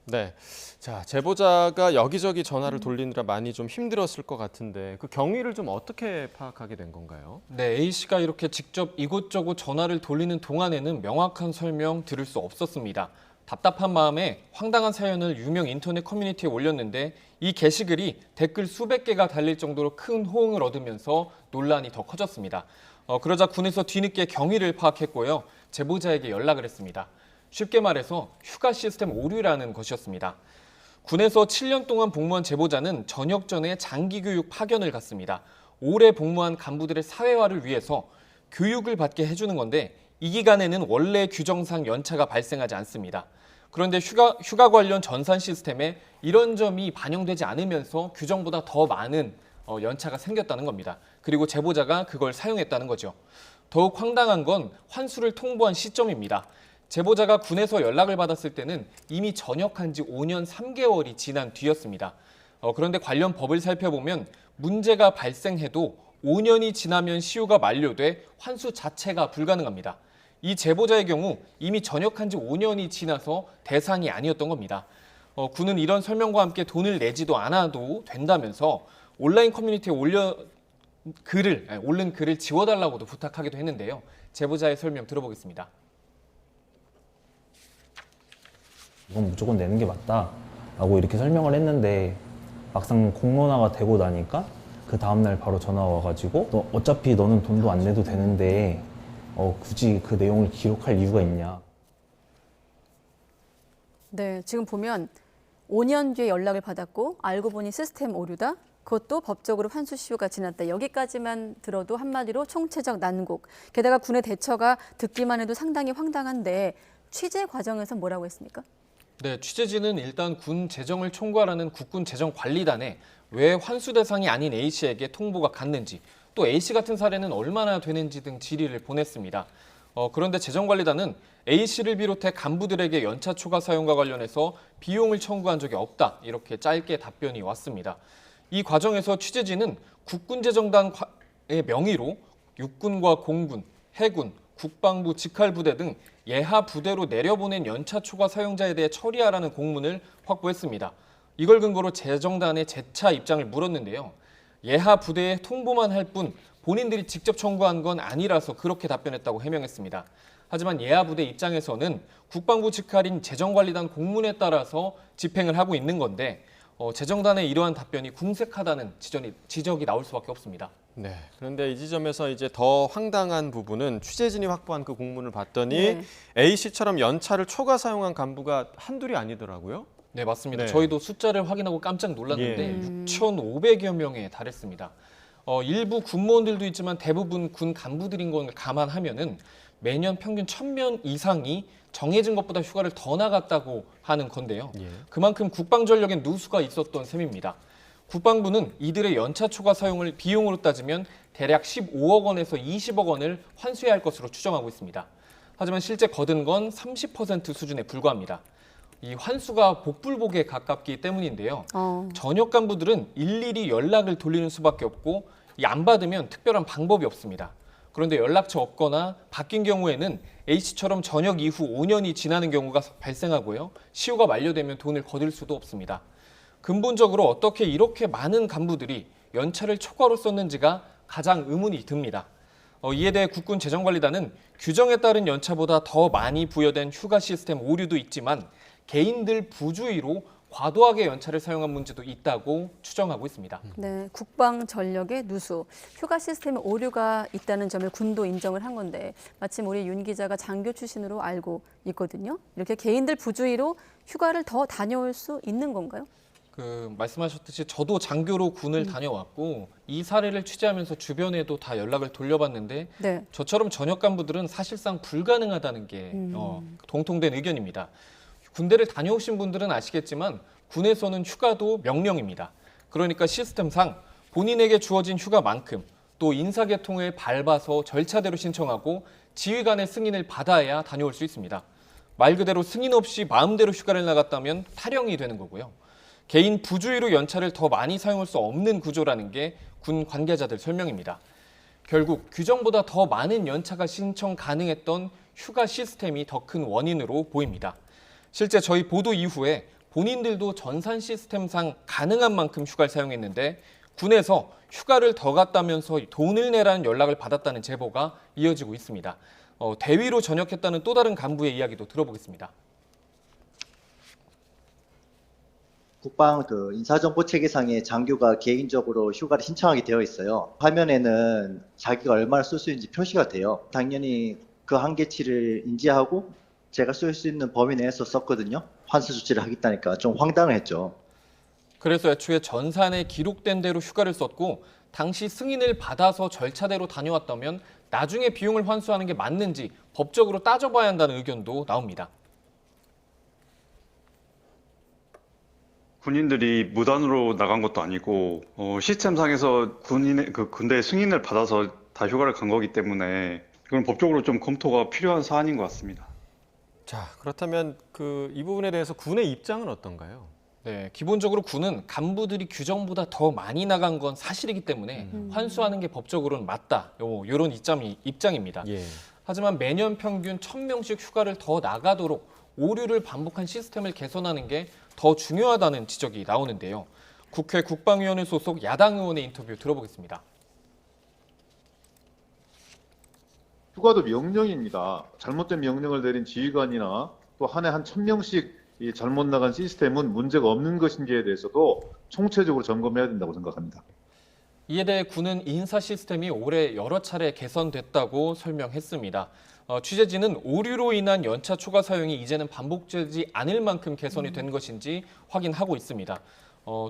Speaker 2: 네. 자, 제보자가 여기저기 전화를 돌리느라 많이 좀 힘들었을 것 같은데 그 경위를 좀 어떻게 파악하게 된 건가요?
Speaker 13: 네, A씨가 이렇게 직접 이곳저곳 전화를 돌리는 동안에는 명확한 설명 들을 수 없었습니다. 답답한 마음에 황당한 사연을 유명 인터넷 커뮤니티에 올렸는데 이 게시글이 댓글 수백 개가 달릴 정도로 큰 호응을 얻으면서 논란이 더 커졌습니다. 그러자 군에서 뒤늦게 경위를 파악했고요. 제보자에게 연락을 했습니다. 쉽게 말해서 휴가 시스템 오류라는 것이었습니다. 군에서 7년 동안 복무한 제보자는 전역 전에 장기교육 파견을 갔습니다. 오래 복무한 간부들의 사회화를 위해서 교육을 받게 해주는 건데 이 기간에는 원래 규정상 연차가 발생하지 않습니다. 그런데 휴가 관련 전산 시스템에 이런 점이 반영되지 않으면서 규정보다 더 많은 연차가 생겼다는 겁니다. 그리고 제보자가 그걸 사용했다는 거죠. 더욱 황당한 건 환수를 통보한 시점입니다. 제보자가 군에서 연락을 받았을 때는 이미 전역한 지 5년 3개월이 지난 뒤였습니다. 그런데 관련 법을 살펴보면 문제가 발생해도 5년이 지나면 시효가 만료돼 환수 자체가 불가능합니다. 이 제보자의 경우 이미 전역한 지 5년이 지나서 대상이 아니었던 겁니다. 군은 이런 설명과 함께 돈을 내지도 않아도 된다면서 온라인 커뮤니티에 올른 글을 지워달라고도 부탁하기도 했는데요. 제보자의 설명 들어보겠습니다.
Speaker 14: 이건 무조건 내는 게 맞다라고 이렇게 설명을 했는데 막상 공론화가 되고 나니까 그 다음날 바로 전화가 와가지고 어차피 너는 돈도 안 내도 되는데 굳이 그 내용을 기록할 이유가 있냐.
Speaker 1: 네, 지금 보면 5년 뒤에 연락을 받았고 알고 보니 시스템 오류다. 그것도 법적으로 환수 시효가 지났다. 여기까지만 들어도 한마디로 총체적 난국. 게다가 군의 대처가 듣기만 해도 상당히 황당한데 취재 과정에서 뭐라고 했습니까?
Speaker 13: 네, 취재진은 일단 군 재정을 총괄하는 국군재정관리단에 왜 환수 대상이 아닌 A씨에게 통보가 갔는지 또 A씨 같은 사례는 얼마나 되는지 등 질의를 보냈습니다. 그런데 재정관리단은 A씨를 비롯해 간부들에게 연차 초과 사용과 관련해서 비용을 청구한 적이 없다. 이렇게 짧게 답변이 왔습니다. 이 과정에서 취재진은 국군재정단의 명의로 육군과 공군, 해군, 국방부 직할부대 등 예하 부대로 내려보낸 연차 초과 사용자에 대해 처리하라는 공문을 확보했습니다. 이걸 근거로 재정단의 재차 입장을 물었는데요. 예하 부대에 통보만 할 뿐 본인들이 직접 청구한 건 아니라서 그렇게 답변했다고 해명했습니다. 하지만 예하 부대 입장에서는 국방부 직할인 재정관리단 공문에 따라서 집행을 하고 있는 건데 재정단의 이러한 답변이 궁색하다는 지적이 나올 수밖에 없습니다.
Speaker 2: 네. 그런데 이 지점에서 이제 더 황당한 부분은 취재진이 확보한 그 공문을 봤더니 A씨처럼 연차를 초과 사용한 간부가 한둘이 아니더라고요.
Speaker 13: 네, 맞습니다.
Speaker 2: 네.
Speaker 13: 저희도 숫자를 확인하고 깜짝 놀랐는데 6,500여 명에 달했습니다. 일부 군무원들도 있지만 대부분 군 간부들인 걸 감안하면은 매년 평균 1,000명 이상이 정해진 것보다 휴가를 더 나갔다고 하는 건데요. 그만큼 국방전력엔 누수가 있었던 셈입니다. 국방부는 이들의 연차 초과 사용을 비용으로 따지면 대략 15억 원에서 20억 원을 환수해야 할 것으로 추정하고 있습니다. 하지만 실제 거둔 건 30% 수준에 불과합니다. 이 환수가 복불복에 가깝기 때문인데요. 전역 간부들은 일일이 연락을 돌리는 수밖에 없고 안 받으면 특별한 방법이 없습니다. 그런데 연락처 없거나 바뀐 경우에는 A씨처럼 전역 이후 5년이 지나는 경우가 발생하고요. 시효가 만료되면 돈을 거둘 수도 없습니다. 근본적으로 어떻게 이렇게 많은 간부들이 연차를 초과로 썼는지가 가장 의문이 듭니다. 이에 대해 국군재정관리단은 규정에 따른 연차보다 더 많이 부여된 휴가 시스템 오류도 있지만 개인들 부주의로 과도하게 연차를 사용한 문제도 있다고 추정하고 있습니다.
Speaker 1: 네, 국방 전력의 누수, 휴가 시스템에 오류가 있다는 점을 군도 인정을 한 건데 마침 우리 윤 기자가 장교 출신으로 알고 있거든요. 이렇게 개인들 부주의로 휴가를 더 다녀올 수 있는 건가요?
Speaker 13: 말씀하셨듯이 저도 장교로 군을 다녀왔고 이 사례를 취재하면서 주변에도 다 연락을 돌려봤는데 저처럼 전역 간부들은 사실상 불가능하다는 게 공통된 의견입니다. 군대를 다녀오신 분들은 아시겠지만 군에서는 휴가도 명령입니다. 그러니까 시스템상 본인에게 주어진 휴가만큼 또 인사계통을 밟아서 절차대로 신청하고 지휘관의 승인을 받아야 다녀올 수 있습니다. 말 그대로 승인 없이 마음대로 휴가를 나갔다면 탈영이 되는 거고요. 개인 부주의로 연차를 더 많이 사용할 수 없는 구조라는 게 군 관계자들 설명입니다. 결국 규정보다 더 많은 연차가 신청 가능했던 휴가 시스템이 더 큰 원인으로 보입니다. 실제 저희 보도 이후에 본인들도 전산 시스템상 가능한 만큼 휴가를 사용했는데 군에서 휴가를 더 갔다면서 돈을 내라는 연락을 받았다는 제보가 이어지고 있습니다. 대위로 전역했다는 또 다른 간부의 이야기도 들어보겠습니다.
Speaker 16: 국방 인사정보체계상에 장교가 개인적으로 휴가를 신청하게 되어 있어요. 화면에는 자기가 얼마나 쓸 수 있는지 표시가 돼요. 당연히 그 한계치를 인지하고 제가 쓸 수 있는 범위 내에서 썼거든요. 환수 조치를 하겠다니까 좀 황당을 했죠.
Speaker 13: 그래서 애초에 전산에 기록된 대로 휴가를 썼고 당시 승인을 받아서 절차대로 다녀왔다면 나중에 비용을 환수하는 게 맞는지 법적으로 따져봐야 한다는 의견도 나옵니다.
Speaker 17: 군인들이 무단으로 나간 것도 아니고 시스템상에서 군대 승인을 받아서 다 휴가를 간 거기 때문에 이건 법적으로 좀 검토가 필요한 사안인 것 같습니다.
Speaker 2: 자, 그렇다면 이 부분에 대해서 군의 입장은 어떤가요?
Speaker 13: 네, 기본적으로 군은 간부들이 규정보다 더 많이 나간 건 사실이기 때문에 환수하는 게 법적으로는 맞다. 이런 입장입니다.
Speaker 2: 예.
Speaker 13: 하지만 매년 평균 1000명씩 휴가를 더 나가도록 오류를 반복한 시스템을 개선하는 게 더 중요하다는 지적이 나오는데요. 국회 국방위원회 소속 야당 의원의 인터뷰 들어보겠습니다.
Speaker 18: 휴가도 명령입니다. 잘못된 명령을 내린 지휘관이나 또 한 해 한 1000명씩 이 잘못 나간 시스템은 문제가 없는 것인지에 대해서도 총체적으로 점검해야 된다고 생각합니다.
Speaker 13: 이에 대해 군은 인사 시스템이 올해 여러 차례 개선됐다고 설명했습니다. 취재진은 오류로 인한 연차 초과 사용이 이제는 반복되지 않을 만큼 개선이 된 것인지 확인하고 있습니다.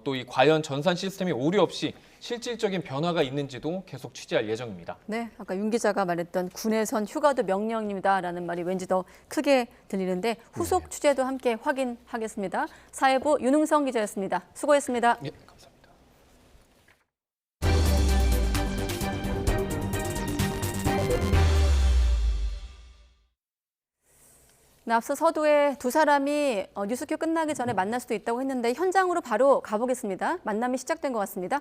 Speaker 13: 또 이 과연 전산 시스템이 오류 없이 실질적인 변화가 있는지도 계속 취재할 예정입니다.
Speaker 1: 네, 아까 윤 기자가 말했던 군에선 휴가도 명령입니다라는 말이 왠지 더 크게 들리는데 후속 취재도 함께 확인하겠습니다. 사회부 윤흥성 기자였습니다. 수고했습니다.
Speaker 13: 네, 감사합니다.
Speaker 1: 앞서 서두에 두 사람이 뉴스큐 끝나기 전에 만날 수도 있다고 했는데 현장으로 바로 가보겠습니다. 만남이 시작된 것 같습니다.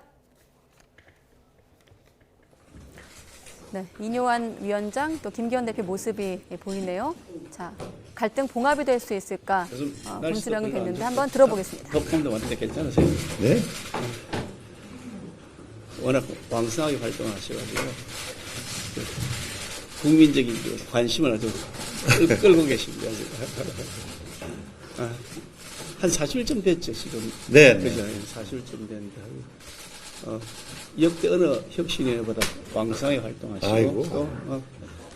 Speaker 1: 네, 이뇨한 위원장 또 김기현 대표 모습이 보이네요. 자, 갈등 봉합이 될 수 있을까 분수령이 됐는데 한번 들어보겠습니다.
Speaker 19: 법감도 왔는데 괜찮으세요? 네. 워낙 왕성하게 활동하셔가지고 국민적인 관심을 아주 끌고 계십니다. 한 40일 됐죠, 지금.
Speaker 18: 네.
Speaker 19: 그죠? 40일 됐는데. 역대 어느 혁신위원회보다 왕성하게 활동하시고,
Speaker 18: 아이고.
Speaker 19: 또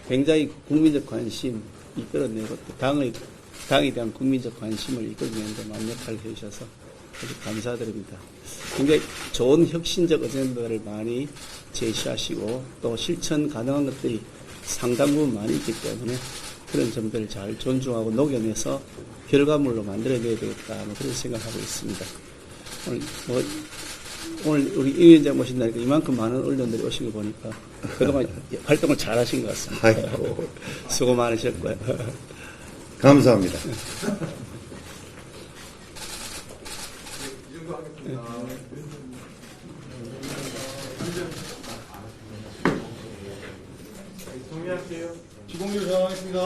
Speaker 19: 굉장히 국민적 관심 이끌어내고, 또 당에 대한 국민적 관심을 이끌어내는데 많은 역할을 해주셔서 아주 감사드립니다. 굉장히 좋은 혁신적 어젠다를 많이 제시하시고, 또 실천 가능한 것들이 상당 부분 많이 있기 때문에 그런 점들을 잘 존중하고 녹여내서 결과물로 만들어내야 되겠다 그런 생각하고 있습니다. 오늘 우리 이 위원장 모신다니까 이만큼 많은 언론들이 오신 거 보니까 그동안 활동을 잘 하신 것 같습니다.
Speaker 18: 아이고.
Speaker 19: 수고 많으셨고요.
Speaker 18: 감사합니다. 정리할게요. 지공유 전화하겠습니다.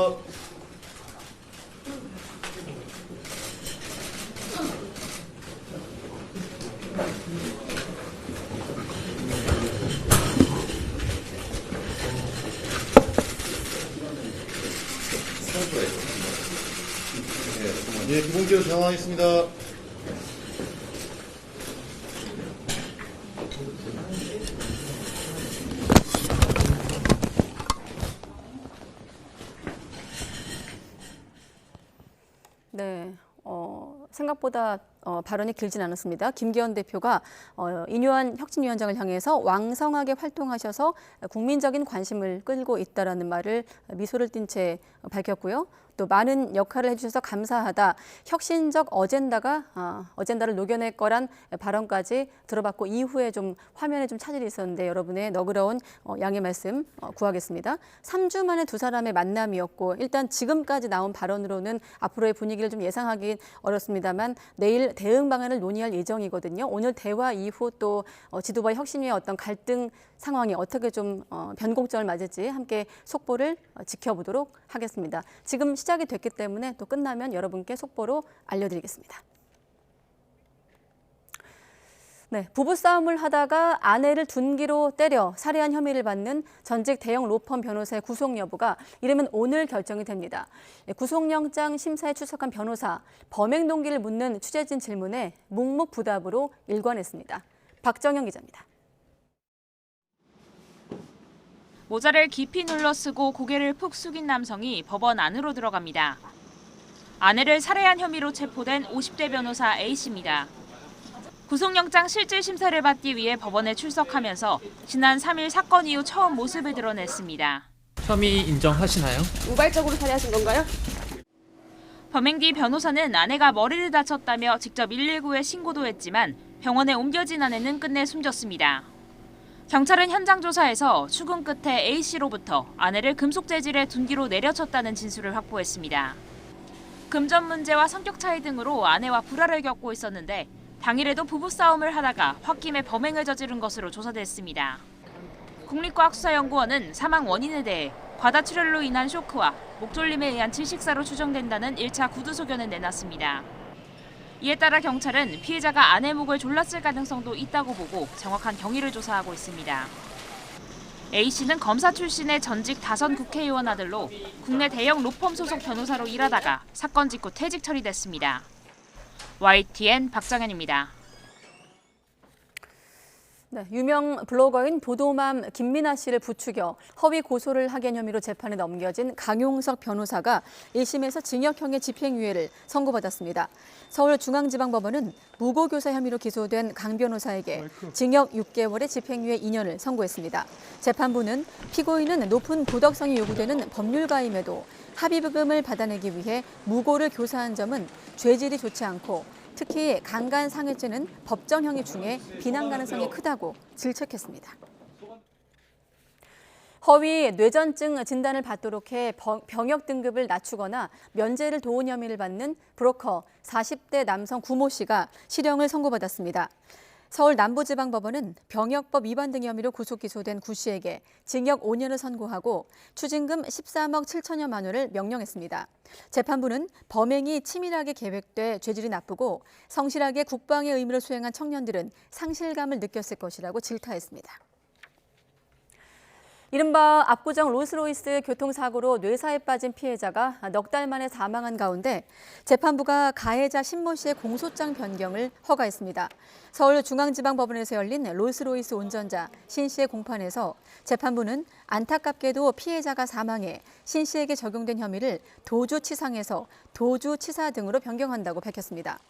Speaker 18: 네, 기본기로 전화하겠습니다.
Speaker 1: 네, 생각보다 발언이 길진 않았습니다. 김기현 대표가 이뉴한 혁신위원장을 향해서 왕성하게 활동하셔서 국민적인 관심을 끌고 있다라는 말을 미소를 띤 채 밝혔고요. 또 많은 역할을 해주셔서 감사하다. 혁신적 어젠다를 녹여낼 거란 발언까지 들어봤고 이후에 좀 화면에 좀 차질이 있었는데 여러분의 너그러운 양해 말씀 구하겠습니다. 3주 만에 두 사람의 만남이었고 일단 지금까지 나온 발언으로는 앞으로의 분위기를 좀 예상하기 어렵습니다만 내일 대응 방안을 논의할 예정이거든요. 오늘 대화 이후 또 지도부와 혁신위의 어떤 갈등 상황이 어떻게 좀 변곡점을 맞을지 함께 속보를 지켜보도록 하겠습니다. 지금 시작이 됐기 때문에 또 끝나면 여러분께 속보로 알려드리겠습니다. 네, 부부싸움을 하다가 아내를 둔기로 때려 살해한 혐의를 받는 전직 대형 로펌 변호사의 구속 여부가 이르면 오늘 결정이 됩니다. 구속영장 심사에 출석한 변호사, 범행 동기를 묻는 취재진 질문에 묵묵부답으로 일관했습니다. 박정영 기자입니다.
Speaker 4: 모자를 깊이 눌러쓰고 고개를 푹 숙인 남성이 법원 안으로 들어갑니다. 아내를 살해한 혐의로 체포된 50대 변호사 A씨입니다. 구속영장 실질 심사를 받기 위해 법원에 출석하면서 지난 3일 사건 이후 처음 모습을 드러냈습니다.
Speaker 5: 혐의 인정하시나요?
Speaker 4: 우발적으로 살해하신 건가요? 범행 뒤 변호사는 아내가 머리를 다쳤다며 직접 119에 신고도 했지만 병원에 옮겨진 아내는 끝내 숨졌습니다. 경찰은 현장 조사에서 추궁 끝에 A씨로부터 아내를 금속 재질의 둔기로 내려쳤다는 진술을 확보했습니다. 금전 문제와 성격 차이 등으로 아내와 불화를 겪고 있었는데 당일에도 부부싸움을 하다가 홧김에 범행을 저지른 것으로 조사됐습니다. 국립과학수사연구원은 사망 원인에 대해 과다출혈로 인한 쇼크와 목졸림에 의한 질식사로 추정된다는 1차 구두소견을 내놨습니다. 이에 따라 경찰은 피해자가 아내 목을 졸랐을 가능성도 있다고 보고 정확한 경위를 조사하고 있습니다. A씨는 검사 출신의 전직 다선 국회의원 아들로 국내 대형 로펌 소속 변호사로 일하다가 사건 직후 퇴직 처리됐습니다. YTN 박정현입니다.
Speaker 1: 네, 유명 블로거인 도도맘 김민아 씨를 부추겨 허위 고소를 하게 혐의로 재판에 넘겨진 강용석 변호사가 1심에서 징역형의 집행유예를 선고받았습니다. 서울중앙지방법원은 무고교사 혐의로 기소된 강 변호사에게 징역 6개월의 집행유예 2년을 선고했습니다. 재판부는 피고인은 높은 도덕성이 요구되는 법률가임에도 합의금을 받아내기 위해 무고를 교사한 점은 죄질이 좋지 않고 특히 강간상해죄는 법정형의 중에 비난 가능성이 크다고 질책했습니다. 허위 뇌전증 진단을 받도록 해 병역 등급을 낮추거나 면제를 도운 혐의를 받는 브로커 40대 남성 구모 씨가 실형을 선고받았습니다. 서울 남부지방법원은 병역법 위반 등 혐의로 구속 기소된 구 씨에게 징역 5년을 선고하고 추징금 13억 7천여만 원을 명령했습니다. 재판부는 범행이 치밀하게 계획돼 죄질이 나쁘고 성실하게 국방의 의무를 수행한 청년들은 상실감을 느꼈을 것이라고 질타했습니다. 이른바 압구정 롤스로이스 교통사고로 뇌사에 빠진 피해자가 넉 달 만에 사망한 가운데 재판부가 가해자 신모 씨의 공소장 변경을 허가했습니다. 서울중앙지방법원에서 열린 롤스로이스 운전자 신 씨의 공판에서 재판부는 안타깝게도 피해자가 사망해 신 씨에게 적용된 혐의를 도주치상에서 도주치사 등으로 변경한다고 밝혔습니다.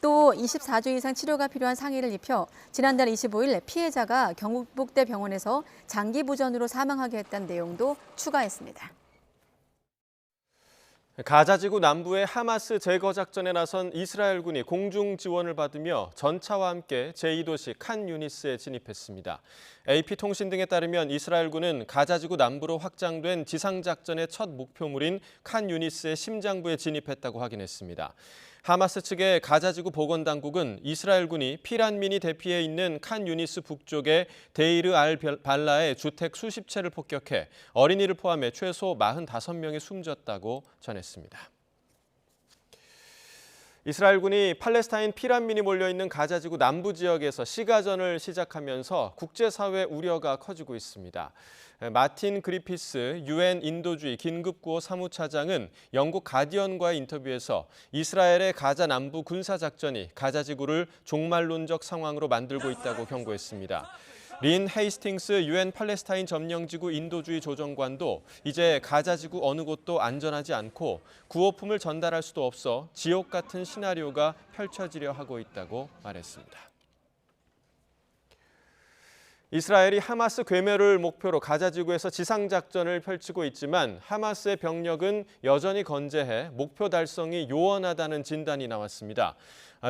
Speaker 1: 또 24주 이상 치료가 필요한 상해를 입혀 지난달 25일 피해자가 경북대 병원에서 장기 부전으로 사망하게 했다는 내용도 추가했습니다.
Speaker 2: 가자지구 남부의 하마스 제거 작전에 나선 이스라엘군이 공중 지원을 받으며 전차와 함께 제2도시 칸 유니스에 진입했습니다. AP통신 등에 따르면 이스라엘군은 가자지구 남부로 확장된 지상작전의 첫 목표물인 칸 유니스의 심장부에 진입했다고 확인했습니다. 하마스 측의 가자지구 보건당국은 이스라엘군이 피란민이 대피해 있는 칸 유니스 북쪽의 데이르 알 발라의 주택 수십 채를 폭격해 어린이를 포함해 최소 45명이 숨졌다고 전했습니다. 이스라엘군이 팔레스타인 피란민이 몰려있는 가자지구 남부 지역에서 시가전을 시작하면서 국제사회 우려가 커지고 있습니다. 마틴 그리피스 UN 인도주의 긴급구호 사무차장은 영국 가디언과의 인터뷰에서 이스라엘의 가자 남부 군사작전이 가자지구를 종말론적 상황으로 만들고 있다고 경고했습니다. 린 헤이스팅스 유엔 팔레스타인 점령지구 인도주의 조정관도 이제 가자지구 어느 곳도 안전하지 않고 구호품을 전달할 수도 없어 지옥 같은 시나리오가 펼쳐지려 하고 있다고 말했습니다. 이스라엘이 하마스 괴멸을 목표로 가자지구에서 지상작전을 펼치고 있지만 하마스의 병력은 여전히 건재해 목표 달성이 요원하다는 진단이 나왔습니다.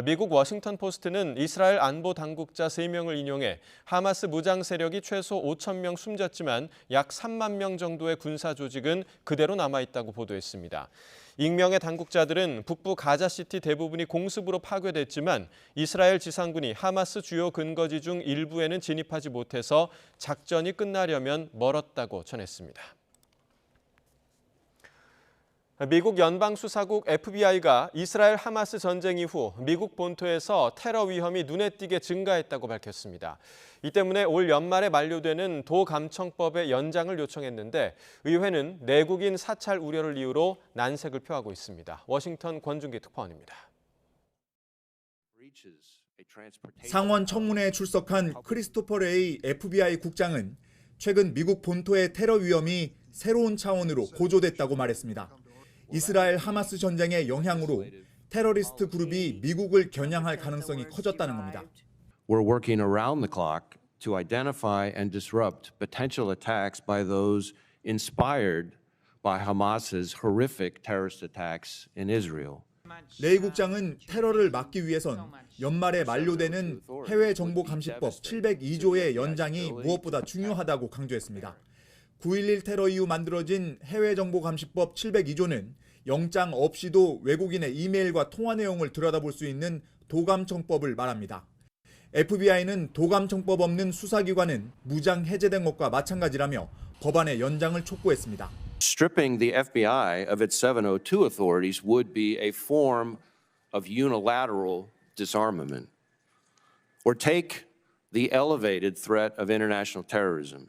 Speaker 2: 미국 워싱턴 포스트는 이스라엘 안보 당국자 3명을 인용해 하마스 무장 세력이 최소 5천 명 숨졌지만 약 3만 명 정도의 군사 조직은 그대로 남아있다고 보도했습니다. 익명의 당국자들은 북부 가자시티 대부분이 공습으로 파괴됐지만 이스라엘 지상군이 하마스 주요 근거지 중 일부에는 진입하지 못해서 작전이 끝나려면 멀었다고 전했습니다. 미국 연방수사국 FBI가 이스라엘 하마스 전쟁 이후 미국 본토에서 테러 위험이 눈에 띄게 증가했다고 밝혔습니다. 이 때문에 올 연말에 만료되는 도감청법의 연장을 요청했는데 의회는 내국인 사찰 우려를 이유로 난색을 표하고 있습니다. 워싱턴 권준기 특파원입니다.
Speaker 3: 상원 청문회에 출석한 크리스토퍼 레이 FBI 국장은 최근 미국 본토의 테러 위험이 새로운 차원으로 고조됐다고 말했습니다. 이스라엘 하마스 전쟁의 영향으로 테러리스트 그룹이 미국을 겨냥할 가능성이 커졌다는 겁니다.
Speaker 7: We're working around the clock to identify and disrupt potential attacks by those inspired by Hamas's horrific terrorist attacks in Israel.
Speaker 3: 레이 국장은 테러를 막기 위해선 연말에 만료되는 해외정보감시법 702조의 연장이 무엇보다 중요하다고 강조했습니다. 9.11 테러 이후 만들어진 해외정보감시법 702조는 영장 없이도 외국인의 이메일과 통화 내용을 들여다볼 수 있는 도감청법을 말합니다. FBI는 도감청법 없는 수사기관은 무장 해제된 것과 마찬가지라며 법안의 연장을 촉구했습니다.
Speaker 7: Stripping the FBI of its 702 authorities would be a form of unilateral disarmament. Or take the elevated threat of international terrorism.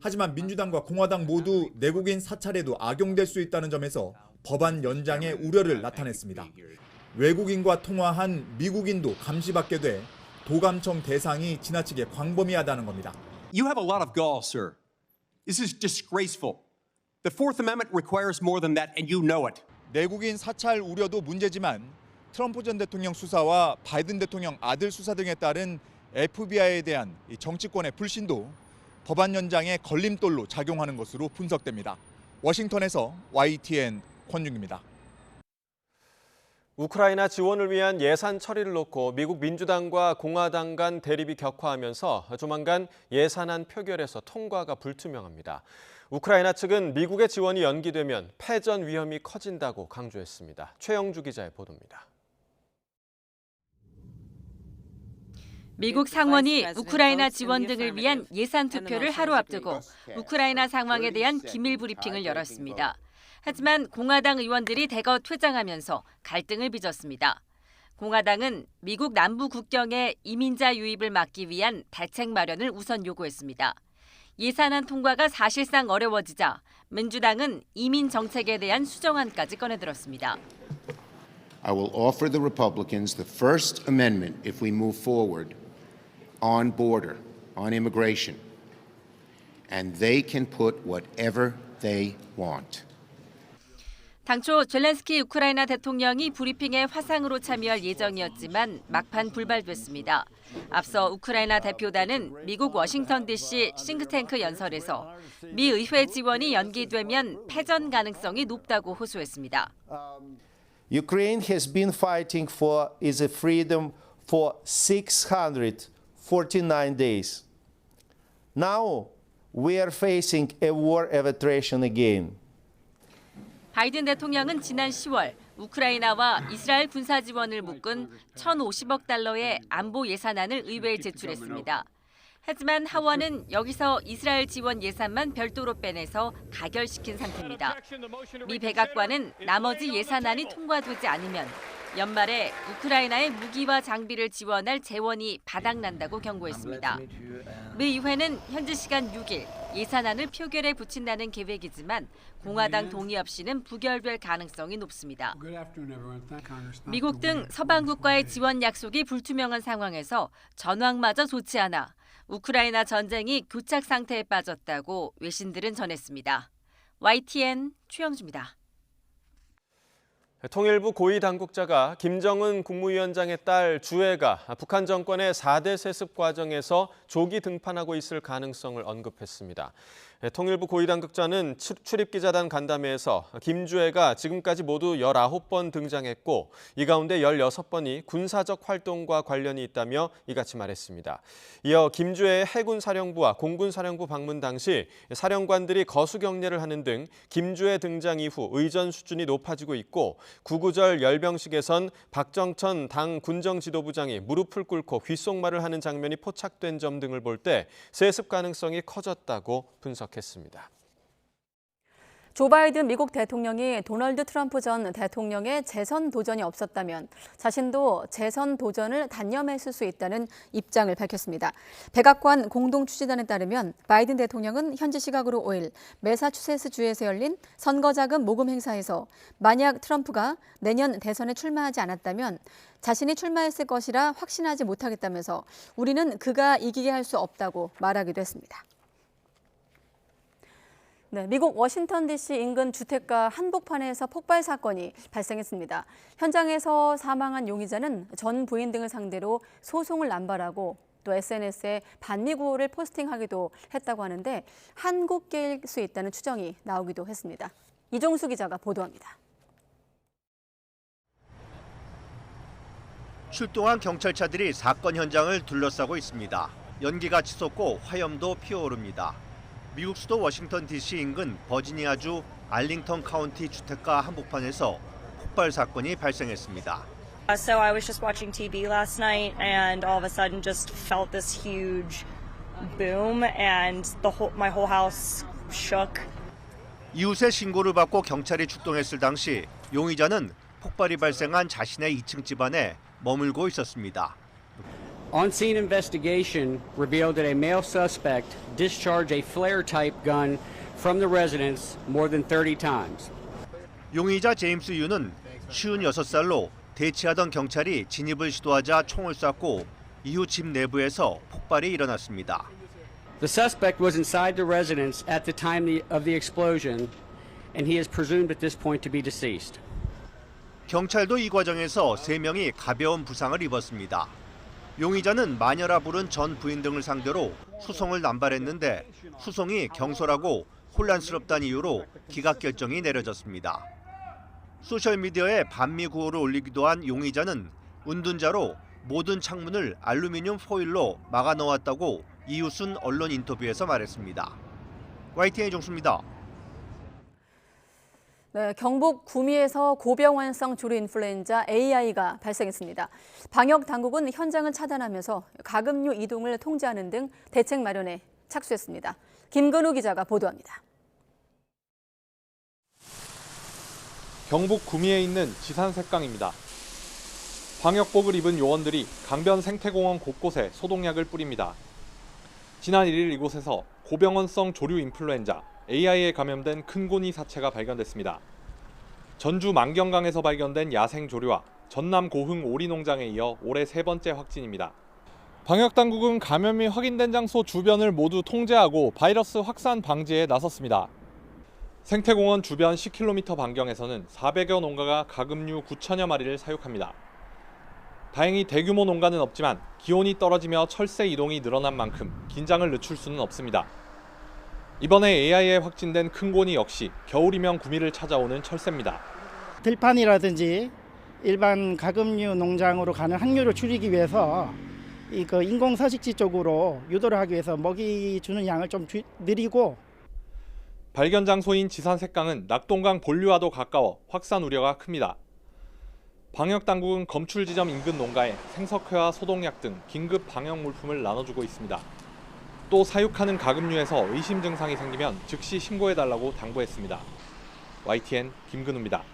Speaker 3: 하지만 민주당과 공화당 모두 내국인 사찰에도 악용될 수 있다는 점에서 법안 연장의 우려를 나타냈습니다. 외국인과 통화한 미국인도 감시받게 돼 도감청 대상이 지나치게 광범위하다는 겁니다.
Speaker 20: You have a lot of gall, sir. This is disgraceful. The Fourth Amendment requires more than that, and you know it.
Speaker 3: 내국인 사찰 우려도 문제지만 트럼프 전 대통령 수사와 바이든 대통령 아들 수사 등에 따른 FBI에 대한 정치권의 불신도 법안 연장의 걸림돌로 작용하는 것으로 분석됩니다. 워싱턴에서 YTN 권중입니다.
Speaker 2: 우크라이나 지원을 위한 예산 처리를 놓고 미국 민주당과 공화당 간 대립이 격화하면서 조만간 예산안 표결에서 통과가 불투명합니다. 우크라이나 측은 미국의 지원이 연기되면 패전 위험이 커진다고 강조했습니다. 최영주 기자의 보도입니다.
Speaker 21: 미국 상원이 우크라이나 지원 등을 위한 예산 투표를 하루 앞두고 우크라이나 상황에 대한 기밀 브리핑을 열었습니다. 하지만 공화당 의원들이 대거 퇴장하면서 갈등을 빚었습니다. 공화당은 미국 남부 국경에 이민자 유입을 막기 위한 대책 마련을 우선 요구했습니다. 예산안 통과가 사실상 어려워지자 민주당은 이민 정책에 대한 수정안까지 꺼내들었습니다.
Speaker 22: I will offer the Republicans the First Amendment if we move forward on border, on immigration, and they can put whatever they want.
Speaker 21: 당초 젤렌스키 우크라이나 대통령이 브리핑에 화상으로 참여할 예정이었지만 막판 불발됐습니다. 앞서 우크라이나 대표단은 미국 워싱턴 DC 싱크탱크 연설에서 미 의회 지원이 연기되면 패전 가능성이 높다고 호소했습니다.
Speaker 23: Ukraine has been fighting for its freedom for 649 days. Now we are facing a war of attrition again.
Speaker 21: 바이든 대통령은 지난 10월 우크라이나와 이스라엘 군사 지원을 묶은 1,050억 달러의 안보 예산안을 의회에 제출했습니다. 하지만 하원은 여기서 이스라엘 지원 예산만 별도로 빼내서 가결시킨 상태입니다. 미 백악관은 나머지 예산안이 통과되지 않으면 연말에 우크라이나의 무기와 장비를 지원할 재원이 바닥난다고 경고했습니다. 미 의회는 현지 시간 6일 예산안을 표결에 붙인다는 계획이지만 공화당 동의 없이는 부결될 가능성이 높습니다. 미국 등 서방 국가의 지원 약속이 불투명한 상황에서 전황마저 좋지 않아 우크라이나 전쟁이 교착 상태에 빠졌다고 외신들은 전했습니다. YTN 최영주입니다.
Speaker 2: 통일부 고위 당국자가 김정은 국무위원장의 딸 주애가 북한 정권의 4대 세습 과정에서 조기 등판하고 있을 가능성을 언급했습니다. 통일부 고위 당국자는 출입기자단 간담회에서 김주애가 지금까지 모두 19번 등장했고 이 가운데 16번이 군사적 활동과 관련이 있다며 이같이 말했습니다. 이어 김주애의 해군사령부와 공군사령부 방문 당시 사령관들이 거수경례를 하는 등 김주애 등장 이후 의전 수준이 높아지고 있고 구구절 열병식에선 박정천 당 군정지도부장이 무릎을 꿇고 귓속말을 하는 장면이 포착된 점 등을 볼 때 세습 가능성이 커졌다고 분석했습니다.
Speaker 1: 조 바이든 미국 대통령이 도널드 트럼프 전 대통령의 재선 도전이 없었다면 자신도 재선 도전을 단념했을 수 있다는 입장을 밝혔습니다. 백악관 공동추진단에 따르면 바이든 대통령은 현지 시각으로 5일 매사추세츠주에서 열린 선거자금 모금 행사에서 만약 트럼프가 내년 대선에 출마하지 않았다면 자신이 출마했을 것이라 확신하지 못하겠다면서 우리는 그가 이기게 할 수 없다고 말하기도 했습니다. 네, 미국 워싱턴 DC 인근 주택가 한복판에서 폭발 사건이 발생했습니다. 현장에서 사망한 용의자는 전 부인 등을 상대로 소송을 남발하고 또 SNS에 반미 구호를 포스팅하기도 했다고 하는데 한국계일 수 있다는 추정이 나오기도 했습니다. 이종수 기자가 보도합니다.
Speaker 6: 출동한 경찰차들이 사건 현장을 둘러싸고 있습니다. 연기가 치솟고 화염도 피어오릅니다. 미국 수도 워싱턴 DC 인근 버지니아주 알링턴 카운티 주택가 한복판에서 폭발 사건이 발생했습니다.
Speaker 8: So I was just watching TV last night and all of a sudden just felt this huge boom and my whole house shook.
Speaker 6: 이웃의 신고를 받고 경찰이 출동했을 당시 용의자는 폭발이 발생한 자신의 2층 집안에 머물고 있었습니다.
Speaker 9: On-scene investigation revealed that a male suspect discharged a flare-type gun from the residence more than 30 times.
Speaker 6: 용의자 제임스 유는 56살로 대치하던 경찰이 진입을 시도하자 총을 쐈고 이후 집 내부에서 폭발이 일어났습니다.
Speaker 9: The suspect was inside the residence at the time of the explosion, and he is presumed at this point to be deceased.
Speaker 6: 경찰도 이 과정에서 3명이 가벼운 부상을 입었습니다. 용의자는 마녀라 부른 전 부인 등을 상대로 소송을 남발했는데 소송이 경솔하고 혼란스럽다는 이유로 기각 결정이 내려졌습니다. 소셜미디어에 반미 구호를 올리기도 한 용의자는 운둔자로 모든 창문을 알루미늄 포일로 막아 놓았다고 이웃은 언론 인터뷰에서 말했습니다. YTN 이종수입니다.
Speaker 1: 네, 경북 구미에서 고병환성 조류 인플루엔자 AI가 발생했습니다. 방역 당국은 현장을 차단하면서 가금류 이동을 통제하는 등 대책 마련에 착수했습니다. 김근우 기자가 보도합니다.
Speaker 10: 경북 구미에 있는 지산색강입니다. 방역복을 입은 요원들이 강변 생태공원 곳곳에 소독약을 뿌립니다. 지난 1일 이곳에서 고병원성 조류 인플루엔자 AI에 감염된 큰 고니 사체가 발견됐습니다. 전주 만경강에서 발견된 야생 조류와 전남 고흥 오리 농장에 이어 올해 3번째 확진입니다. 방역당국은 감염이 확인된 장소 주변을 모두 통제하고 바이러스 확산 방지에 나섰습니다. 생태공원 주변 10km 반경에서는 400여 농가가 가금류 9천여 마리를 사육합니다. 다행히 대규모 농가는 없지만 기온이 떨어지며 철새 이동이 늘어난 만큼 긴장을 늦출 수는 없습니다. 이번에 AI에 확진된 큰 고니 역시 겨울이면 구미를 찾아오는 철새입니다.
Speaker 24: 들판이라든지 일반 가금류 농장으로 가는 항류를 줄이기 위해서 인공 서식지 쪽으로 유도를 하기 위해서 먹이 주는 양을 좀 늘리고
Speaker 10: 발견 장소인 지산색강은 낙동강 본류와도 가까워 확산 우려가 큽니다. 방역당국은 검출 지점 인근 농가에 생석회와 소독약 등 긴급 방역 물품을 나눠주고 있습니다. 또 사육하는 가금류에서 의심 증상이 생기면 즉시 신고해달라고 당부했습니다. YTN 김근우입니다.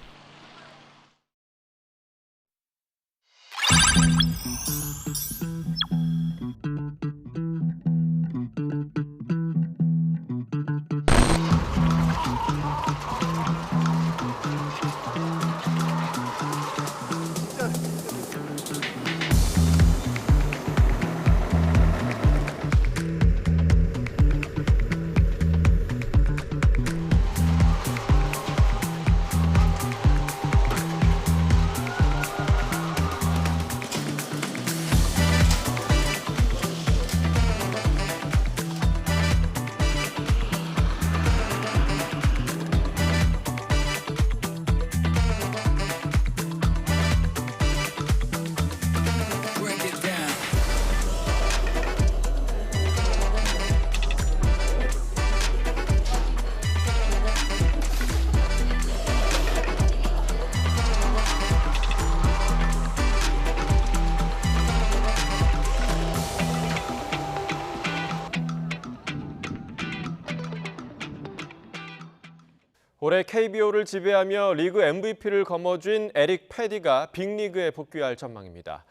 Speaker 2: 올해 KBO를 지배하며 리그 MVP를 거머쥔 에릭 패디가 빅리그에 복귀할 전망입니다.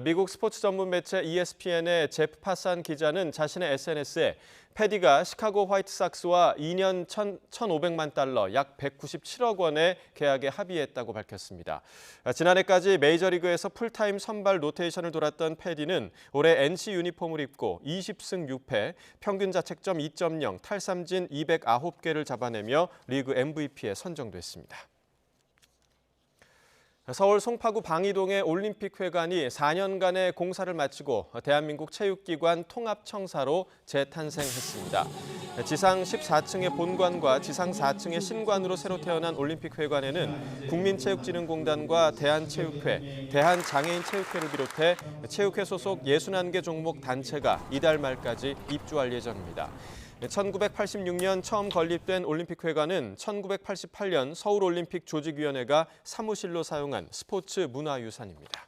Speaker 2: 미국 스포츠 전문 매체 ESPN의 제프 파산 기자는 자신의 SNS에 패디가 시카고 화이트삭스와 2년 1,500만 달러, 약 197억 원의 계약에 합의했다고 밝혔습니다. 지난해까지 메이저리그에서 풀타임 선발 로테이션을 돌았던 패디는 올해 NC 유니폼을 입고 20승 6패, 평균 자책점 2.0, 탈삼진 209개를 잡아내며 리그 MVP에 선정됐습니다. 서울 송파구 방이동의 올림픽회관이 4년간의 공사를 마치고 대한민국 체육기관 통합청사로 재탄생했습니다. 지상 14층의 본관과 지상 4층의 신관으로 새로 태어난 올림픽회관에는 국민체육진흥공단과 대한체육회, 대한장애인체육회를 비롯해 체육회 소속 61개 종목 단체가 이달 말까지 입주할 예정입니다. 1986년 처음 건립된 올림픽회관은 1988년 서울올림픽 조직위원회가 사무실로 사용한 스포츠 문화유산입니다.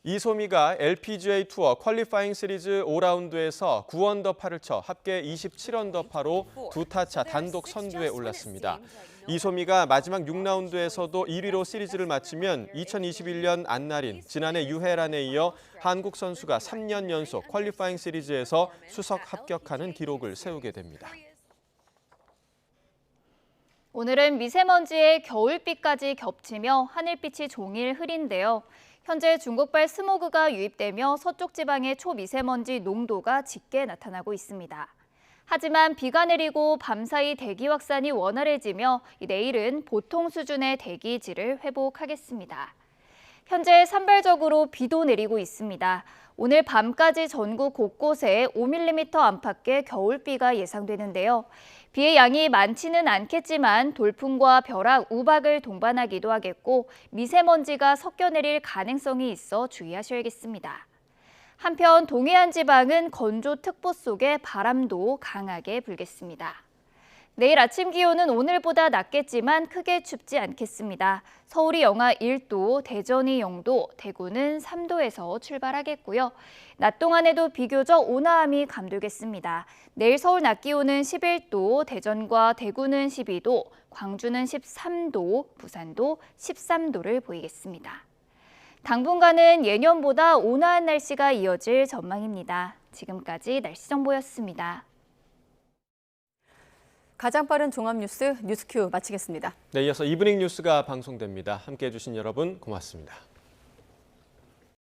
Speaker 2: 이소미가 LPGA 투어 퀄리파잉 시리즈 5라운드에서 9언더파를 쳐 합계 27언더파로 두 타차 단독 선두에 올랐습니다. 이소미가 마지막 6라운드에서도 1위로 시리즈를 마치면 2021년 안나린, 지난해 유혜란에 이어 한국 선수가 3년 연속 퀄리파잉 시리즈에서 수석 합격하는 기록을 세우게 됩니다.
Speaker 11: 오늘은 미세먼지에 겨울비까지 겹치며 하늘빛이 종일 흐린데요. 현재 중국발 스모그가 유입되며 서쪽 지방의 초미세먼지 농도가 짙게 나타나고 있습니다. 하지만 비가 내리고 밤사이 대기 확산이 원활해지며 내일은 보통 수준의 대기질을 회복하겠습니다. 현재 산발적으로 비도 내리고 있습니다. 오늘 밤까지 전국 곳곳에 5mm 안팎의 겨울비가 예상되는데요. 비의 양이 많지는 않겠지만 돌풍과 벼락, 우박을 동반하기도 하겠고 미세먼지가 섞여 내릴 가능성이 있어 주의하셔야겠습니다. 한편 동해안 지방은 건조특보 속에 바람도 강하게 불겠습니다. 내일 아침 기온은 오늘보다 낮겠지만 크게 춥지 않겠습니다. 서울이 영하 1도, 대전이 0도, 대구는 3도에서 출발하겠고요. 낮 동안에도 비교적 온화함이 감돌겠습니다. 내일 서울 낮 기온은 11도, 대전과 대구는 12도, 광주는 13도, 부산도 13도를 보이겠습니다. 당분간은 예년보다 온화한 날씨가 이어질 전망입니다. 지금까지 날씨 정보였습니다.
Speaker 1: 가장 빠른 종합 뉴스 뉴스큐 마치겠습니다.
Speaker 2: 네, 이어서 이브닝 뉴스가 방송됩니다. 함께해 주신 여러분 고맙습니다.